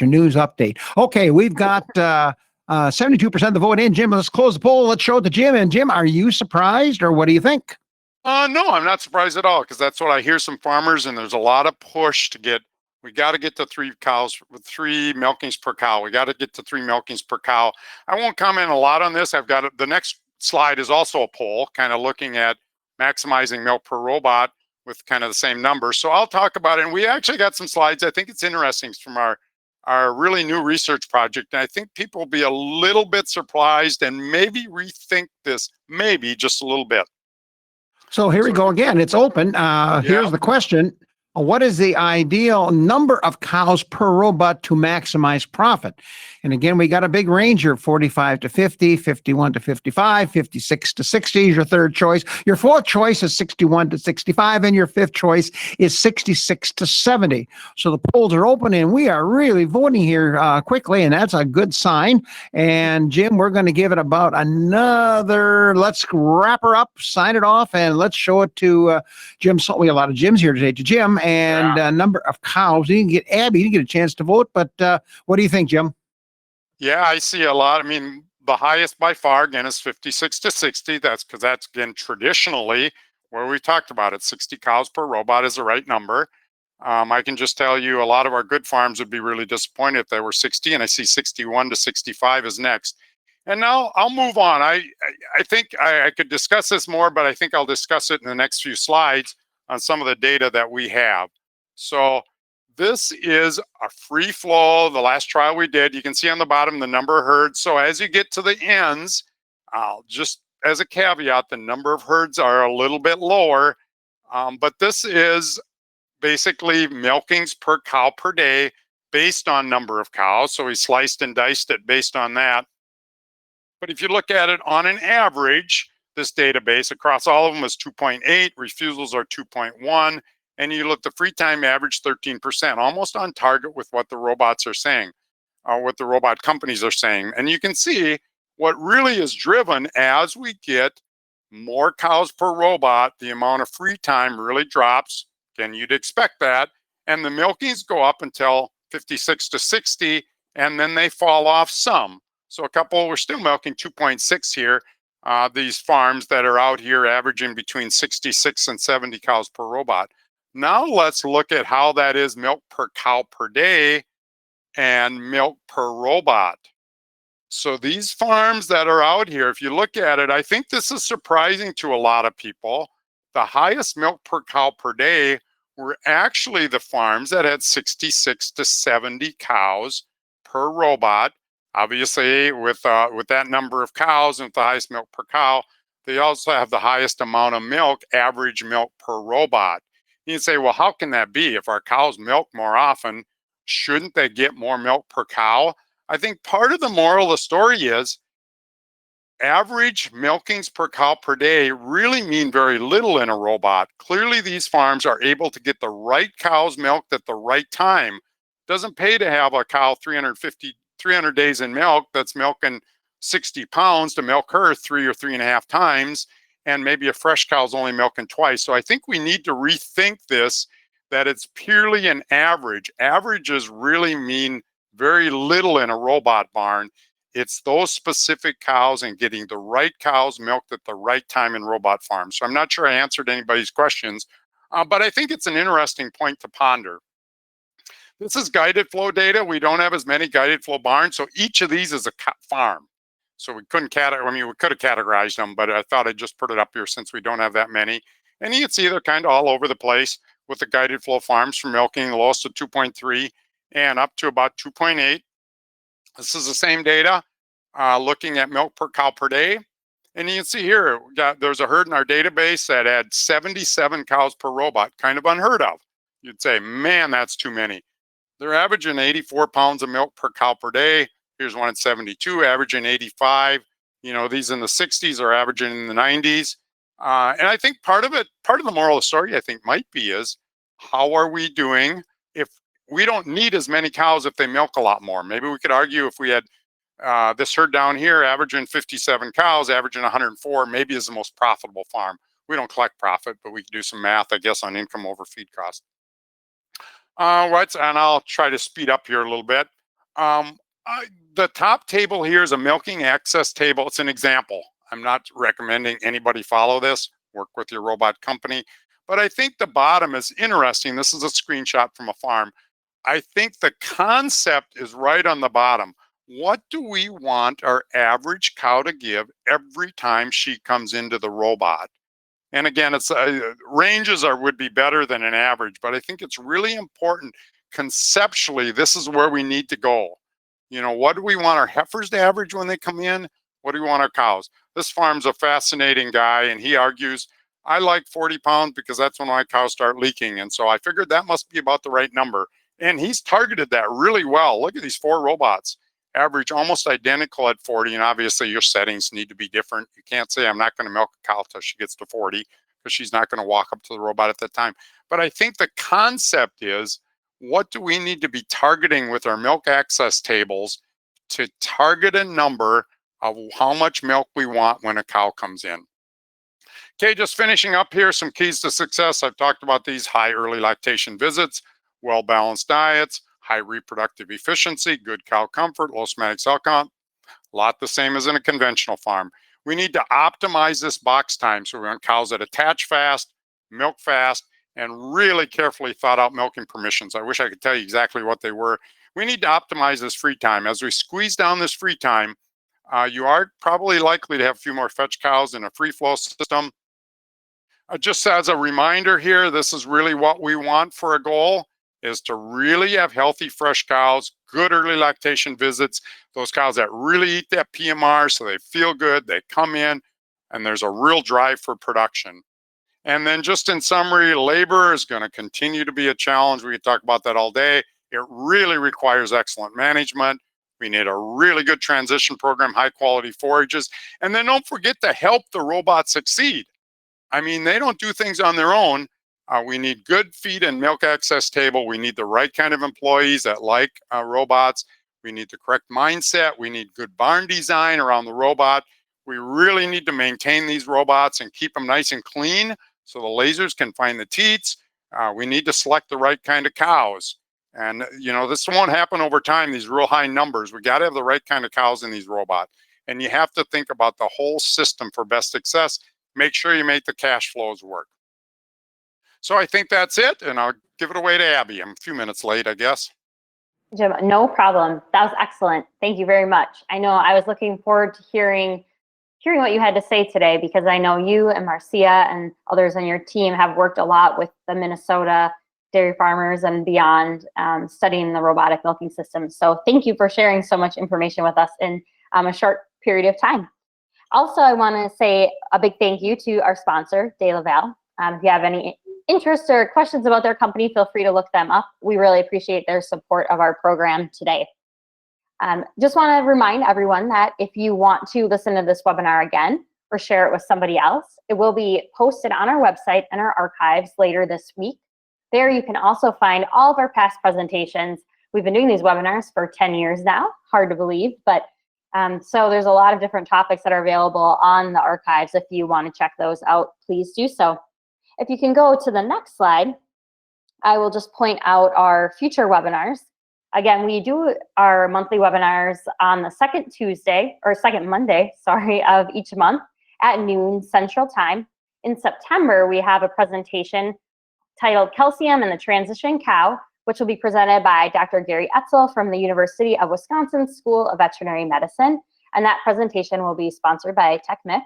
news update. Okay, we've got 72% of the vote in. Jim, let's close the poll. Let's show it to Jim. And Jim, are you surprised, or what do you think? No, I'm not surprised at all, because that's what I hear some farmers, and there's a lot of push to get. We got to get to 3 cows with 3 milkings per cow. We got to get to 3 milkings per cow. I won't comment a lot on this. I've got the next slide is also a poll, kind of looking at maximizing milk per robot with kind of the same numbers. So I'll talk about it. And we actually got some slides. I think it's interesting from our really new research project. And I think people will be a little bit surprised and maybe rethink this, maybe just a little bit. So here we go again. It's open. Here's the question. What is the ideal number of cows per robot to maximize profit? And again, we got a big range here, 45 to 50, 51 to 55, 56 to 60 is your third choice. Your fourth choice is 61 to 65, and your fifth choice is 66 to 70. So the polls are open, and we are really voting here quickly, and that's a good sign. And Jim, we're going to give it about another, let's wrap her up, sign it off, and let's show it to Jim. So we have a lot of Jims here today, to Jim. And number of cows. You can get Abby, you can get a chance to vote, but what do you think, Jim? Yeah, I see a lot. I mean, the highest by far, again, is 56 to 60. That's because that's, again, traditionally where we talked about it. 60 cows per robot is the right number. I can just tell you a lot of our good farms would be really disappointed if they were 60, and I see 61 to 65 is next. And now I'll move on. I think I could discuss this more, but I think I'll discuss it in the next few slides on some of the data that we have. So this is a free flow. The last trial we did, you can see on the bottom the number of herds. So as you get to the ends, just as a caveat, the number of herds are a little bit lower, but this is basically milkings per cow per day based on number of cows. So we sliced and diced it based on that. But if you look at it on an average, this database across all of them is 2.8, refusals are 2.1, and you look the free time average 13%, almost on target with what the robots are saying, what the robot companies are saying. And you can see what really is driven as we get more cows per robot, the amount of free time really drops. Again, you'd expect that. And the milkings go up until 56 to 60, and then they fall off some. So a couple, we're still milking 2.6 here. These farms that are out here averaging between 66 and 70 cows per robot. Now let's look at how that is milk per cow per day and milk per robot. So these farms that are out here, if you look at it, I think this is surprising to a lot of people. The highest milk per cow per day were actually the farms that had 66 to 70 cows per robot. Obviously, with that number of cows and with the highest milk per cow, they also have the highest amount of milk, average milk per robot. You can say, well, how can that be? If our cows milk more often, shouldn't they get more milk per cow? I think part of the moral of the story is average milkings per cow per day really mean very little in a robot. Clearly, these farms are able to get the right cows milked at the right time. Doesn't pay to have a cow 300 days in milk that's milking 60 pounds to milk her 3 or 3.5 times, and maybe a fresh cow's only milking twice. So I think we need to rethink this, that it's purely an average. Averages really mean very little in a robot barn. It's those specific cows and getting the right cows milked at the right time in robot farms. So I'm not sure I answered anybody's questions, but I think it's an interesting point to ponder. This is guided flow data. We don't have as many guided flow barns, so each of these is a farm. So we couldn't we could have categorized them, but I thought I'd just put it up here since we don't have that many. And you can see they're kind of all over the place with the guided flow farms, from milking the lowest of 2.3 and up to about 2.8. This is the same data, looking at milk per cow per day. And you can see here, there's a herd in our database that had 77 cows per robot, kind of unheard of. You'd say, man, that's too many. They're averaging 84 pounds of milk per cow per day. Here's one at 72, averaging 85. You know, these in the 60s are averaging in the 90s. And I think part of the moral of the story, I think, might be is, how are we doing if we don't need as many cows if they milk a lot more? Maybe we could argue if we had this herd down here averaging 57 cows, averaging 104, maybe is the most profitable farm. We don't collect profit, but we can do some math, I guess, on income over feed cost. And I'll try to speed up here a little bit. The top table here is a milking access table. It's an example. I'm not recommending anybody follow this. Work with your robot company. But I think the bottom is interesting. This is a screenshot from a farm. I think the concept is right on the bottom. What do we want our average cow to give every time she comes into the robot? And again, it's ranges would be better than an average, but I think it's really important conceptually. This is where we need to go. What do we want our heifers to average when they come in? What do we want our cows? This farm's a fascinating guy, and he argues, I like 40 pounds because that's when my cows start leaking. And so I figured that must be about the right number. And he's targeted that really well. Look at these 4 robots, average almost identical at 40. And obviously your settings need to be different. You can't say I'm not going to milk a cow till she gets to 40 because she's not going to walk up to the robot at that time. But I think the concept is, what do we need to be targeting with our milk access tables to target a number of how much milk we want when a cow comes in? Okay, just finishing up here, some keys to success. I've talked about these: high early lactation visits, well-balanced diets, high reproductive efficiency, good cow comfort, low somatic cell count. A lot the same as in a conventional farm. We need to optimize this box time. So we want cows that attach fast, milk fast, and really carefully thought out milking permissions. I wish I could tell you exactly what they were. We need to optimize this free time. As we squeeze down this free time, you are probably likely to have a few more fetch cows in a free flow system. Just as a reminder here, this is really what we want for a goal, is to really have healthy, fresh cows, good early lactation visits, those cows that really eat that PMR so they feel good, they come in, and there's a real drive for production. And then just in summary, labor is going to continue to be a challenge. We could talk about that all day. It really requires excellent management. We need a really good transition program, high quality forages. And then don't forget to help the robots succeed. I mean, they don't do things on their own. We need good feed and milk access table. We need the right kind of employees that like robots. We need the correct mindset. We need good barn design around the robot. We really need to maintain these robots and keep them nice and clean so the lasers can find the teats. We need to select the right kind of cows. And, this won't happen over time, these real high numbers. We got to have the right kind of cows in these robots. And you have to think about the whole system for best success. Make sure you make the cash flows work. So I think that's it, and I'll give it away to Abby. I'm a few minutes late, I guess. Jim, no problem. That was excellent. Thank you very much. I know I was looking forward to hearing what you had to say today, because I know you and Marcia and others on your team have worked a lot with the Minnesota dairy farmers and beyond, studying the robotic milking system. So thank you for sharing so much information with us in a short period of time. Also, I want to say a big thank you to our sponsor, De La Valle. If you have any interest or questions about their company, feel free to look them up. We really appreciate their support of our program today. Just want to remind everyone that if you want to listen to this webinar again or share it with somebody else, it will be posted on our website and our archives later this week. There you can also find all of our past presentations. We've been doing these webinars for 10 years now, hard to believe, but so there's a lot of different topics that are available on the archives. If you want to check those out, please do so. If you can go to the next slide, I will just point out our future webinars. Again, we do our monthly webinars on the second Monday, of each month at noon Central Time. In September, we have a presentation titled Calcium and the Transition Cow, which will be presented by Dr. Gary Etzel from the University of Wisconsin School of Veterinary Medicine. And that presentation will be sponsored by TechMix.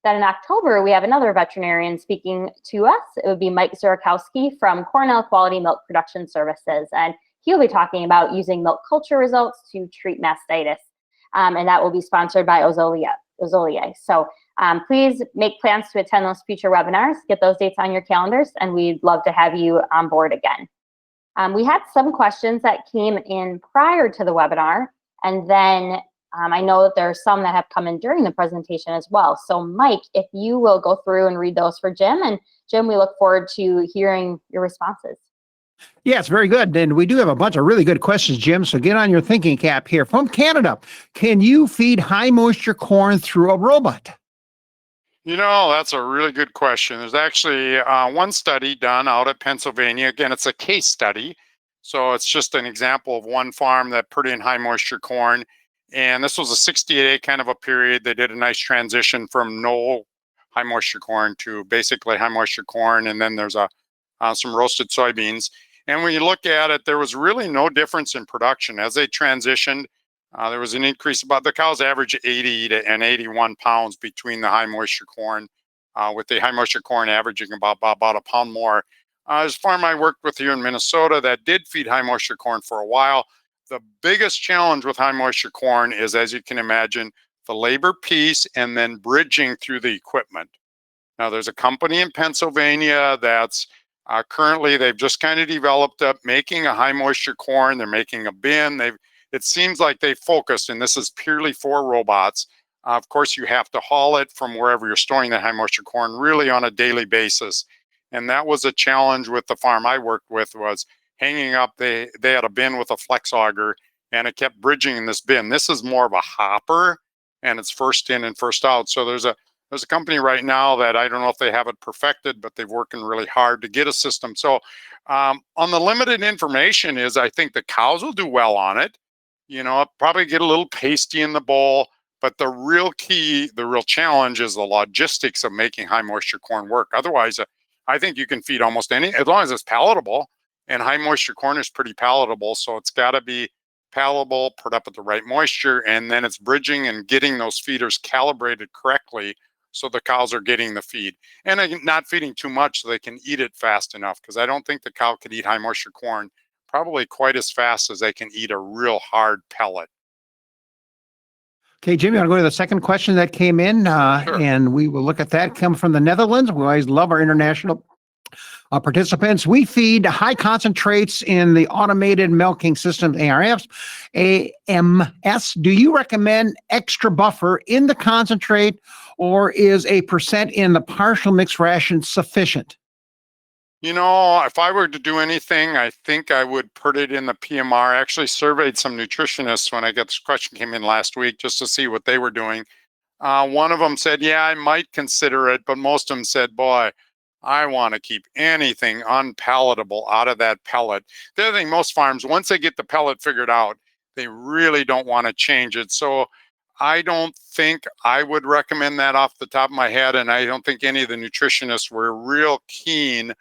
Then in October, we have another veterinarian speaking to us. It would be Mike Zurakowski from Cornell Quality Milk Production Services. And he'll be talking about using milk culture results to treat mastitis. And that will be sponsored by Ozolier. So please make plans to attend those future webinars, get those dates on your calendars, and we'd love to have you on board again. We had some questions that came in prior to the webinar, and then I know that there are some that have come in during the presentation as well. So Mike, if you will go through and read those for Jim, and Jim, we look forward to hearing your responses. Yes, very good. And we do have a bunch of really good questions, Jim. So get on your thinking cap here. From Canada, can you feed high moisture corn through a robot? That's a really good question. There's actually one study done out at Pennsylvania. Again, it's a case study. So it's just an example of one farm that put in high moisture corn. And this was a 60-day kind of a period. They did a nice transition from no high moisture corn to basically high moisture corn. And then there's some roasted soybeans. And when you look at it, there was really no difference in production. As they transitioned, there was an increase about the cows average 80 and 81 pounds between the high moisture corn, with the high moisture corn averaging about a pound more. There's a farm I worked with here in Minnesota that did feed high moisture corn for a while. The biggest challenge with high moisture corn is, as you can imagine, the labor piece and then bridging through the equipment. Now, there's a company in Pennsylvania that's currently, they've just kind of developed up making a high moisture corn. They're making a bin. It seems like they focused, and this is purely for robots. Of course, you have to haul it from wherever you're storing that high moisture corn really on a daily basis. And that was a challenge with the farm I worked with, was hanging up. They had a bin with a flex auger, and it kept bridging in this bin. This is more of a hopper, and it's first in and first out. So there's a company right now that I don't know if they have it perfected, but they're working really hard to get a system. So on the limited information is, I think the cows will do well on it. Probably get a little pasty in the bowl, but the real key, the real challenge is the logistics of making high moisture corn work. Otherwise, I think you can feed almost any, as long as it's palatable, and high moisture corn is pretty palatable. So it's got to be palatable, put up at the right moisture, and then it's bridging and getting those feeders calibrated correctly so the cows are getting the feed, and not feeding too much so they can eat it fast enough, because I don't think the cow could eat high moisture corn probably quite as fast as they can eat a real hard pellet. Okay, Jim, you want to go to the second question that came in? Sure. And we will look at that. Come from the Netherlands. We always love our international participants. We feed high concentrates in the automated milking system, ARFs, AMS. Do you recommend extra buffer in the concentrate, or is a percent in the partial mix ration sufficient? If I were to do anything, I think I would put it in the PMR. I actually surveyed some nutritionists when I got this question came in last week, just to see what they were doing. One of them said, yeah, I might consider it, but most of them said, boy, I want to keep anything unpalatable out of that pellet. The other thing, most farms, once they get the pellet figured out, they really don't want to change it. So I don't think I would recommend that off the top of my head. And I don't think any of the nutritionists were real keen,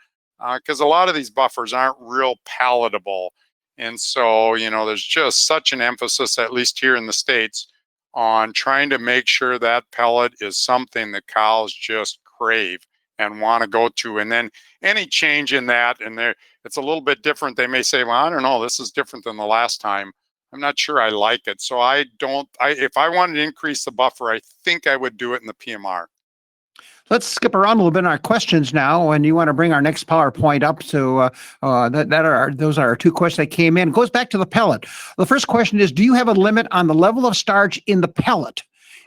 because a lot of these buffers aren't real palatable. And so, there's just such an emphasis, at least here in the States, on trying to make sure that pellet is something that cows just crave and want to go to. And then any change in that, and it's a little bit different. They may say, well, I don't know, this is different than the last time. I'm not sure I like it. So if I wanted to increase the buffer, I think I would do it in the PMR. Let's skip around a little bit in our questions now, and you want to bring our next PowerPoint up. So those are our two questions that came in. It goes back to the pellet. The first question is, do you have a limit on the level of starch in the pellet?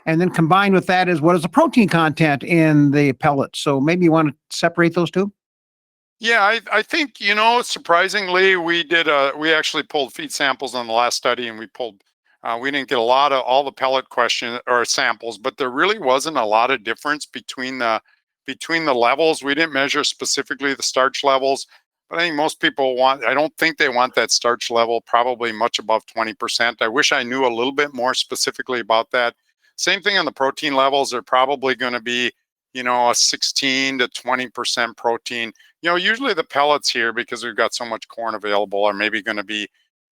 And then combined with that is, what is the protein content in the pellet? So maybe you want to separate those two? Yeah, I think, surprisingly, we actually pulled feed samples on the last study, and we didn't get a lot of all the pellet question or samples, but there really wasn't a lot of difference between the levels. We didn't measure specifically the starch levels, but I think most people I don't think they want that starch level probably much above 20%. I wish I knew a little bit more specifically about that. Same thing on the protein levels. They're probably going to be, a 16 to 20% protein. Usually the pellets here, because we've got so much corn available, are maybe going to be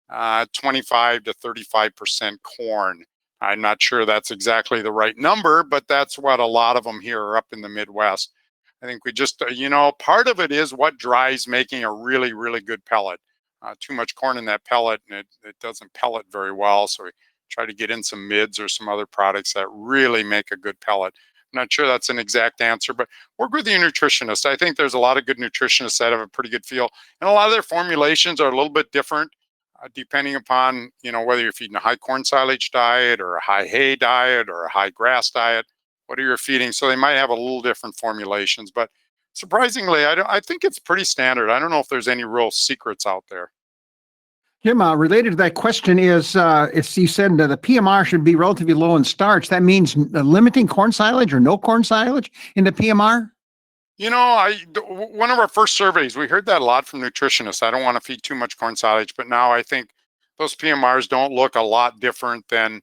25 to 35% corn. I'm not sure that's exactly the right number, but that's what a lot of them here are up in the Midwest. I think we just, part of it is what drives making a really, really good pellet. Too much corn in that pellet, and it doesn't pellet very well. So we try to get in some mids or some other products that really make a good pellet. I'm not sure that's an exact answer, but work with your nutritionist. I think there's a lot of good nutritionists that have a pretty good feel, and a lot of their formulations are a little bit different, depending upon, whether you're feeding a high corn silage diet or a high hay diet or a high grass diet. What are you feeding? So they might have a little different formulations, but surprisingly, I think it's pretty standard. I don't know if there's any real secrets out there. Jim, related to that question is, if you said the PMR should be relatively low in starch, that means limiting corn silage or no corn silage in the PMR? One of our first surveys, we heard that a lot from nutritionists. I don't want to feed too much corn silage, but now I think those PMRs don't look a lot different than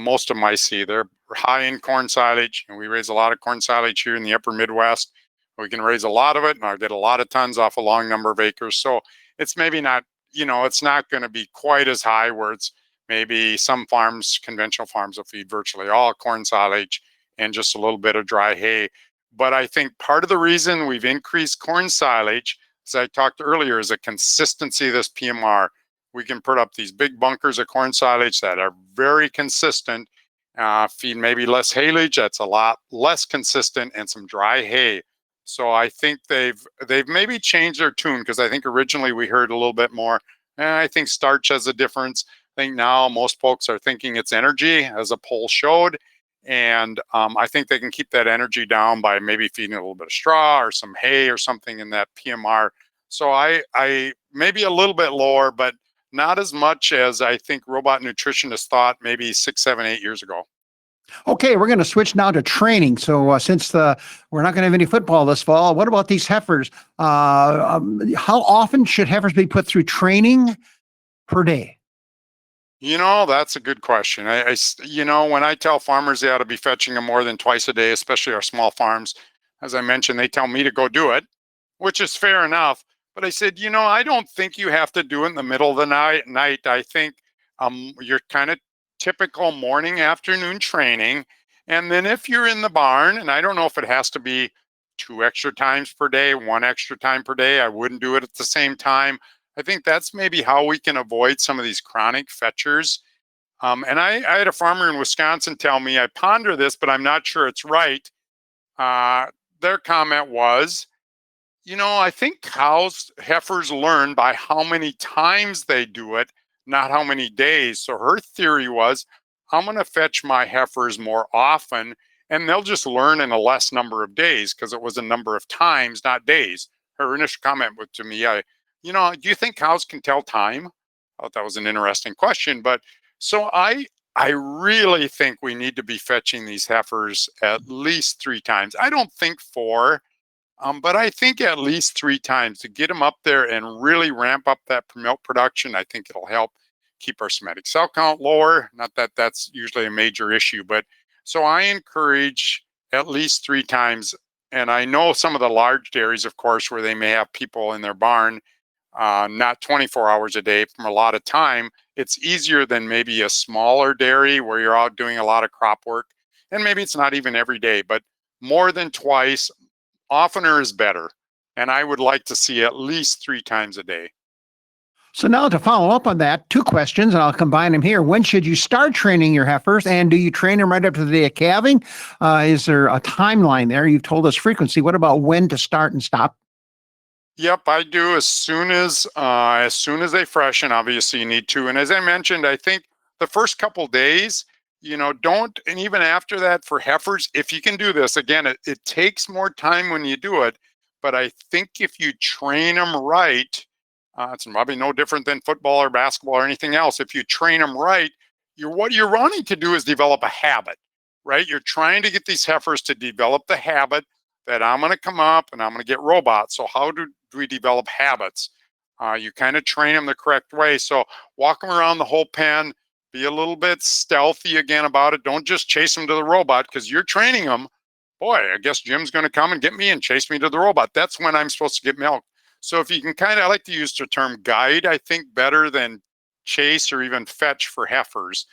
most of them I see. They're high in corn silage, and we raise a lot of corn silage here in the upper Midwest. We can raise a lot of it, and I get a lot of tons off a long number of acres. So it's maybe not, it's not going to be quite as high where it's maybe some farms, conventional farms will feed virtually all corn silage and just a little bit of dry hay. But I think part of the reason we've increased corn silage, as I talked earlier, is a consistency of this PMR. We can put up these big bunkers of corn silage that are very consistent, feed maybe less haylage, that's a lot less consistent, and some dry hay. So I think they've maybe changed their tune, because I think originally we heard a little bit more. And I think starch has a difference. I think now most folks are thinking it's energy, as a poll showed. And I think they can keep that energy down by maybe feeding a little bit of straw or some hay or something in that PMR. So I maybe a little bit lower, but not as much as I think robot nutritionists thought maybe 6, 7, 8 years ago. Okay, we're going to switch now to training. So since we're not going to have any football this fall, what about these heifers? How often should heifers be put through training per day? That's a good question. When I tell farmers they ought to be fetching them more than twice a day, especially our small farms, as I mentioned, they tell me to go do it, which is fair enough. But I said, I don't think you have to do it in the middle of the night. I think you're kind of typical morning, afternoon training. And then if you're in the barn, and I don't know if it has to be 2 extra times per day, 1 extra time per day, I wouldn't do it at the same time. I think that's maybe how we can avoid some of these chronic fetchers. And I had a farmer in Wisconsin tell me, I ponder this, but I'm not sure it's right. Their comment was, I think heifers learn by how many times they do it, not how many days. So her theory was, I'm going to fetch my heifers more often, and they'll just learn in a less number of days, because it was a number of times, not days. Her initial comment was to me, do you think cows can tell time? I thought that was an interesting question. But so I really think we need to be fetching these heifers at least 3 times. I don't think 4. But I think at least 3 times to get them up there and really ramp up that milk production. I think it'll help keep our somatic cell count lower. Not that that's usually a major issue, but so I encourage at least 3 times. And I know some of the large dairies, of course, where they may have people in their barn, not 24 hours a day from a lot of time. It's easier than maybe a smaller dairy where you're out doing a lot of crop work. And maybe it's not even every day, but more than twice. Oftener is better. And I would like to see at least 3 times a day. So now to follow up on that, 2 questions, and I'll combine them here. When should you start training your heifers? And do you train them right up to the day of calving? Is there a timeline there? You've told us frequency. What about when to start and stop? Yep, I do as soon as they freshen. Obviously, you need to. And as I mentioned, I think the first couple days, don't, and even after that for heifers, if you can do this, again, it takes more time when you do it. But I think if you train them right, it's probably no different than football or basketball or anything else. If you train them right, what you're wanting to do is develop a habit, right? You're trying to get these heifers to develop the habit that I'm going to come up and I'm going to get robots. So how do we develop habits? You kind of train them the correct way. So walk them around the whole pen, be a little bit stealthy again about it. Don't just chase them to the robot, because you're training them. Boy, I guess Jim's going to come and get me and chase me to the robot. That's when I'm supposed to get milk. So if you can I like to use the term guide, I think, better than chase or even fetch for heifers.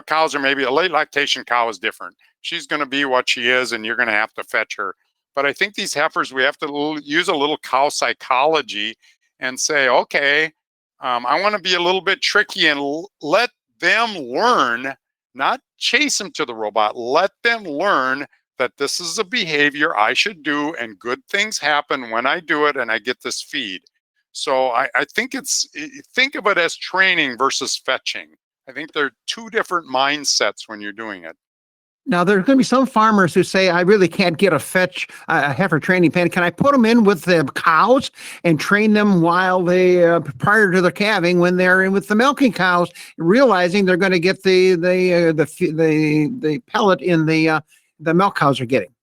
Cows are maybe a late lactation cow is different. She's going to be what she is, and you're going to have to fetch her. But I think these heifers, we have to use a little cow psychology and say, okay, I want to be a little bit tricky and let them learn, not chase them to the robot. Let them learn that this is a behavior I should do, and good things happen when I do it and I get this feed. So I think think of it as training versus fetching. I think they're 2 different mindsets when you're doing it. Now, there's going to be some farmers who say, I really can't get a heifer training pen. Can I put them in with the cows and train them while prior to their calving, when they're in with the milking cows, realizing they're going to get the pellet in the milk cows are getting?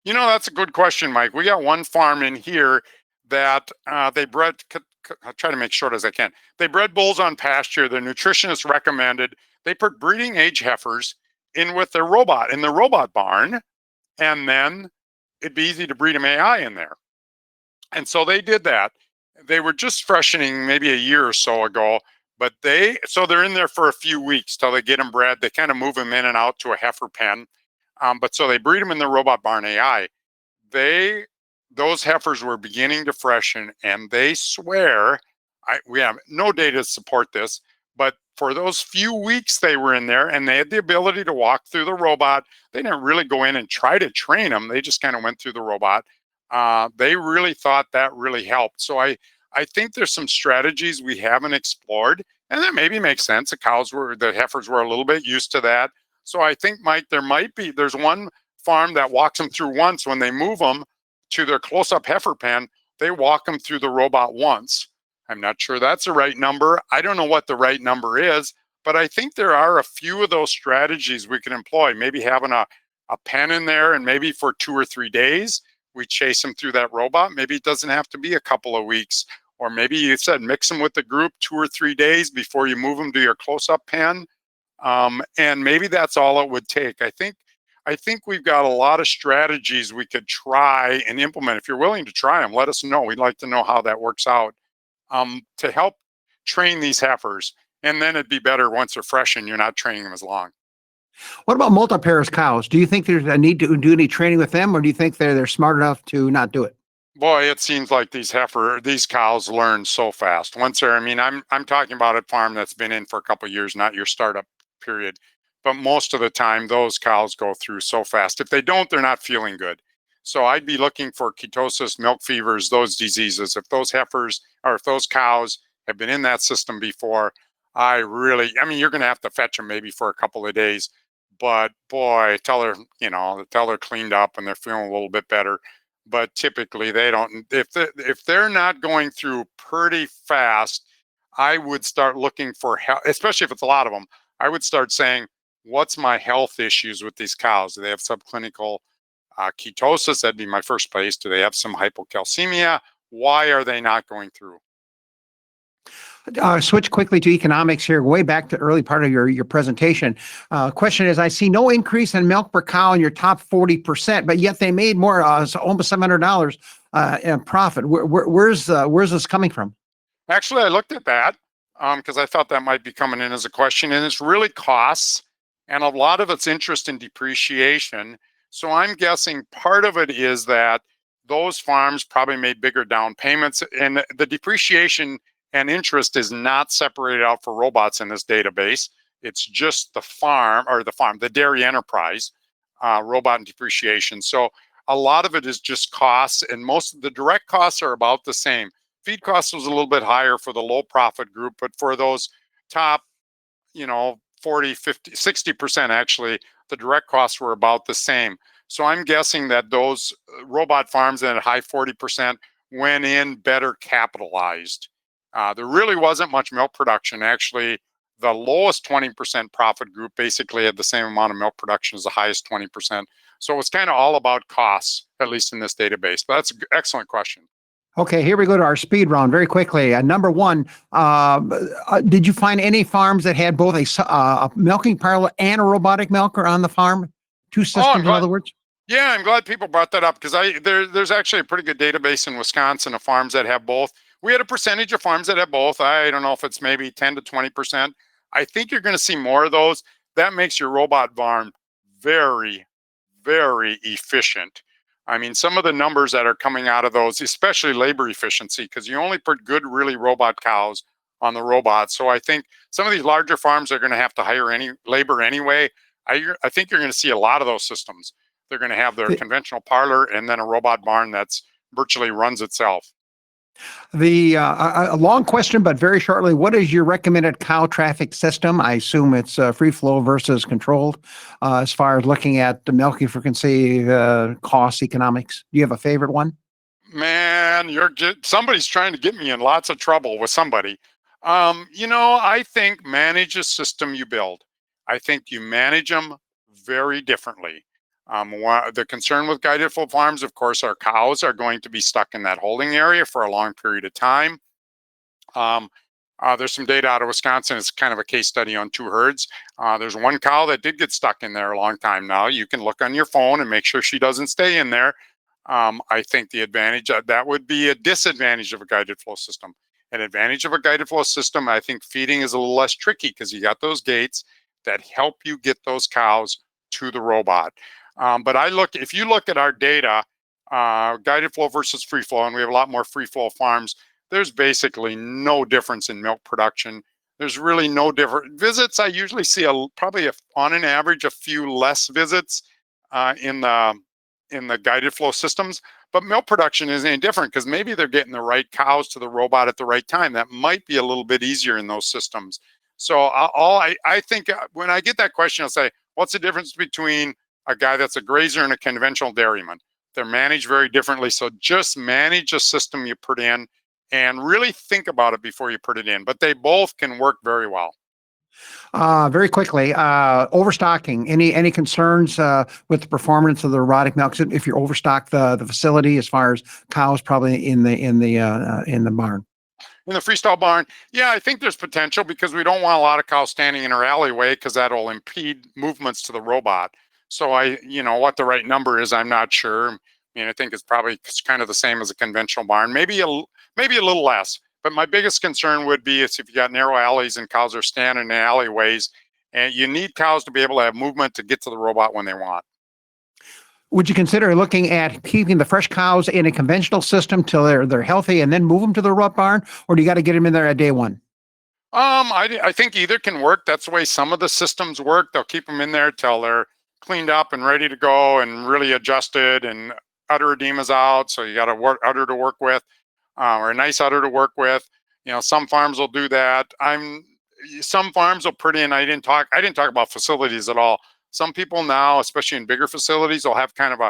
That's a good question, Mike. We got one farm in here that they bred. I'll try to make short as I can. They bred bulls on pasture. The nutritionist recommended they put breeding age heifers in with their robot in the robot barn, and then it'd be easy to breed them AI in there. And so they did that. They were just freshening maybe a year or so ago, but they're in there for a few weeks till they get them bred. They kind of move them in and out to a heifer pen. But so they breed them in the robot barn AI. Those heifers were beginning to freshen, and they swear, we have no data to support this, but for those few weeks they were in there and they had the ability to walk through the robot. They didn't really go in and try to train them. They just kind of went through the robot. They really thought that really helped. So I think there's some strategies we haven't explored, and that maybe makes sense. The heifers were a little bit used to that. So I think, Mike, there's one farm that walks them through once. When they move them to their close-up heifer pen, they walk them through the robot once. I'm not sure that's the right number. I don't know what the right number is, but I think there are a few of those strategies we can employ. Maybe having a pen in there, and maybe for 2 or 3 days, we chase them through that robot. Maybe it doesn't have to be a couple of weeks, or maybe you said mix them with the group 2 or 3 days before you move them to your close-up pen. And maybe that's all it would take. I think we've got a lot of strategies we could try and implement. If you're willing to try them, let us know. We'd like to know how that works out, to help train these heifers. And then it'd be better once they're fresh and you're not training them as long. What about multi-pairs cows? Do you think there's a need to do any training with them, or do you think they're smart enough to not do it? Boy, it seems like these cows learn so fast. I'm talking about a farm that's been in for a couple of years, not your startup period. But most of the time, those cows go through so fast. If they don't, they're not feeling good. So I'd be looking for ketosis, milk fevers, those diseases. If those cows have been in that system before, you're going to have to fetch them maybe for a couple of days. But boy, till they're cleaned up and they're feeling a little bit better. But typically they don't. If they're not going through pretty fast, I would start looking for help, especially if it's a lot of them. I would start saying, what's my health issues with these cows? Do they have subclinical ketosis? That'd be my first place. Do they have some hypocalcemia? Why are they not going through? Switch quickly to economics here, way back to early part of your presentation. Question is, I see no increase in milk per cow in your top 40%, but yet they made more, almost $700 in profit. Where's this coming from? Actually, I looked at that because I thought that might be coming in as a question, and it's really costs, and a lot of it's interest and depreciation. So I'm guessing part of it is that those farms probably made bigger down payments, and the depreciation and interest is not separated out for robots in this database. It's just the dairy enterprise, robot and depreciation. So a lot of it is just costs, and most of the direct costs are about the same. Feed costs was a little bit higher for the low profit group, but for those top, 40, 50, 60% actually, the direct costs were about the same. So I'm guessing that those robot farms at high 40% went in better capitalized. There really wasn't much milk production. Actually, the lowest 20% profit group basically had the same amount of milk production as the highest 20%. So it's kind of all about costs, at least in this database. But that's an excellent question. Okay, here we go to our speed round very quickly. Number one, did you find any farms that had both a milking parlor and a robotic milker on the farm? Two systems, in other words? Yeah, I'm glad people brought that up because there's actually a pretty good database in Wisconsin of farms that have both. We had a percentage of farms that have both. I don't know if it's maybe 10 to 20%. I think you're going to see more of those. That makes your robot farm very, very efficient. Some of the numbers that are coming out of those, especially labor efficiency, because you only put good, really robot cows on the robot. So I think some of these larger farms are going to have to hire any labor anyway. I think you're going to see a lot of those systems. They're going to have their conventional parlor and then a robot barn that's virtually runs itself. A long question, but very shortly, what is your recommended cow traffic system? I assume it's free flow versus controlled, as far as looking at the milking frequency, cost, economics. Do you have a favorite one? Man, somebody's trying to get me in lots of trouble with somebody. I think manage a system you build. I think you manage them very differently. The concern with guided flow farms, of course, our cows are going to be stuck in that holding area for a long period of time. Um, there's some data out of Wisconsin. It's kind of a case study on 2 herds. There's one cow that did get stuck in there a long time now. You can look on your phone and make sure she doesn't stay in there. I think the advantage that would be a disadvantage of a guided flow system. An advantage of a guided flow system, I think feeding is a little less tricky because you got those gates that help you get those cows to the robot. But if you look at our data, guided flow versus free flow, and we have a lot more free flow farms, there's basically no difference in milk production. There's really no different visits. I usually see on an average a few less visits in the guided flow systems, but milk production isn't any different because maybe they're getting the right cows to the robot at the right time. That might be a little bit easier in those systems. So I think when I get that question, I'll say, what's the difference between a guy that's a grazer and a conventional dairyman? They're managed very differently. So just manage a system you put in and really think about it before you put it in. But they both can work very well. Very quickly, overstocking. Any concerns with the performance of the robotic milk? If you overstock the facility, as far as cows, probably in the barn. In the freestyle barn, yeah, I think there's potential because we don't want a lot of cows standing in our alleyway because that'll impede movements to the robot. So what the right number is, I'm not sure. I mean, I think it's probably kind of the same as a conventional barn, maybe a little less. But my biggest concern would be is if you got narrow alleys and cows are standing in alleyways, and you need cows to be able to have movement to get to the robot when they want. Would you consider looking at keeping the fresh cows in a conventional system till they're healthy and then move them to the rut barn, or do you got to get them in there at day one? I think either can work. That's the way some of the systems work. They'll keep them in there till they're cleaned up and ready to go and really adjusted and udder edema's out. So you got a udder to work with, or a nice udder to work with. Some farms will do that. Some farms will put in. I didn't talk about facilities at all. Some people now, especially in bigger facilities, will have kind of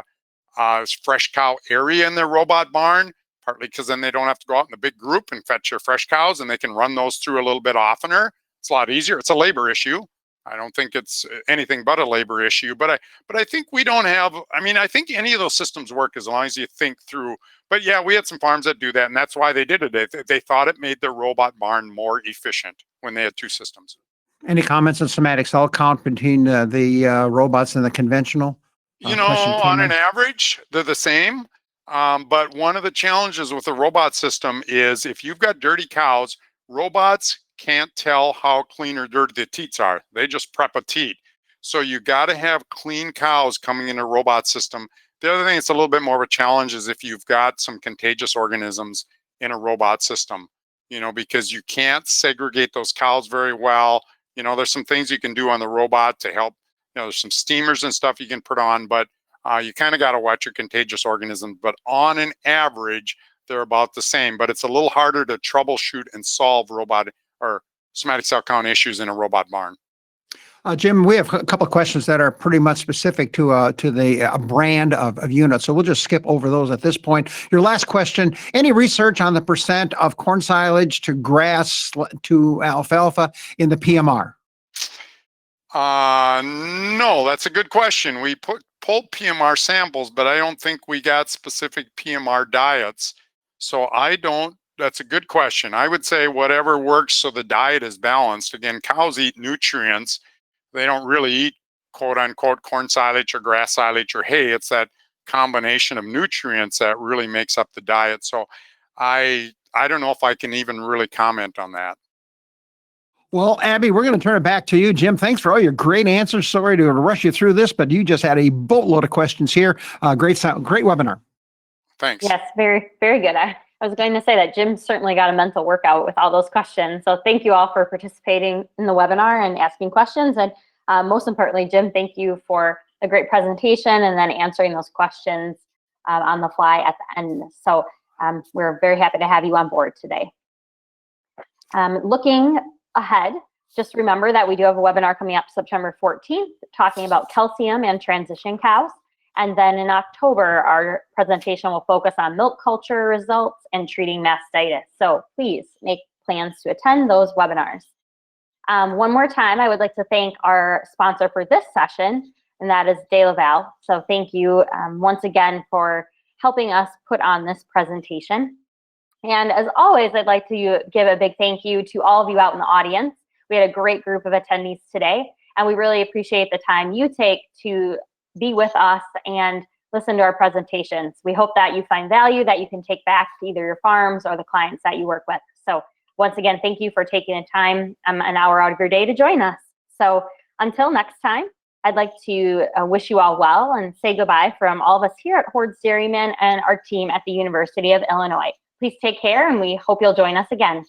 a fresh cow area in their robot barn, partly because then they don't have to go out in a big group and fetch their fresh cows, and they can run those through a little bit oftener. It's a lot easier. It's a labor issue. I don't think it's anything but a labor issue, but I think we don't have. I mean, I think any of those systems work as long as you think through. But yeah, we had some farms that do that, and that's why they did it. They thought it made their robot barn more efficient when they had 2 systems. Any comments on semantics? I'll count between the robots and the conventional. On an average, they're the same. But one of the challenges with a robot system is if you've got dirty cows, robots can't tell how clean or dirty the teats are. They just prep a teat. So you got to have clean cows coming in a robot system. The other thing that's a little bit more of a challenge is if you've got some contagious organisms in a robot system, because you can't segregate those cows very well. There's some things you can do on the robot to help. There's some steamers and stuff you can put on, but you kind of got to watch your contagious organisms. But on an average, they're about the same. But it's a little harder to troubleshoot and solve robot or somatic cell count issues in a robot barn. Jim, we have a couple of questions that are pretty much specific to the brand of units, so we'll just skip over those at this point. Your last question: any research on the percent of corn silage to grass to alfalfa in the PMR? No, that's a good question. We pulled PMR samples, but I don't think we got specific PMR diets. So that's a good question. I would say whatever works so the diet is balanced. Again, cows eat nutrients. They don't really eat quote unquote corn silage or grass silage or hay. It's that combination of nutrients that really makes up the diet. So I don't know if I can even really comment on that. Well, Abby, we're going to turn it back to you. Jim, thanks for all your great answers. Sorry to rush you through this, but you just had a boatload of questions here. Great webinar. Thanks. Yes, very, very good. I was going to say that Jim certainly got a mental workout with all those questions. So thank you all for participating in the webinar and asking questions. And most importantly, Jim, thank you for a great presentation and then answering those questions on the fly at the end. So we're very happy to have you on board today. Looking ahead, just remember that we do have a webinar coming up September 14th talking about calcium and transition cows. And then in October, our presentation will focus on milk culture results and treating mastitis. So please make plans to attend those webinars. One more time, I would like to thank our sponsor for this session, and that is De La Valle. So thank you once again for helping us put on this presentation. And as always, I'd like to give a big thank you to all of you out in the audience. We had a great group of attendees today, and we really appreciate the time you take to be with us and listen to our presentations. We hope that you find value that you can take back to either your farms or the clients that you work with. So once again, thank you for taking the time, an hour out of your day to join us. So until next time, I'd like to wish you all well and say goodbye from all of us here at Hoards Dairyman and our team at the University of Illinois. Please take care, and we hope you'll join us again.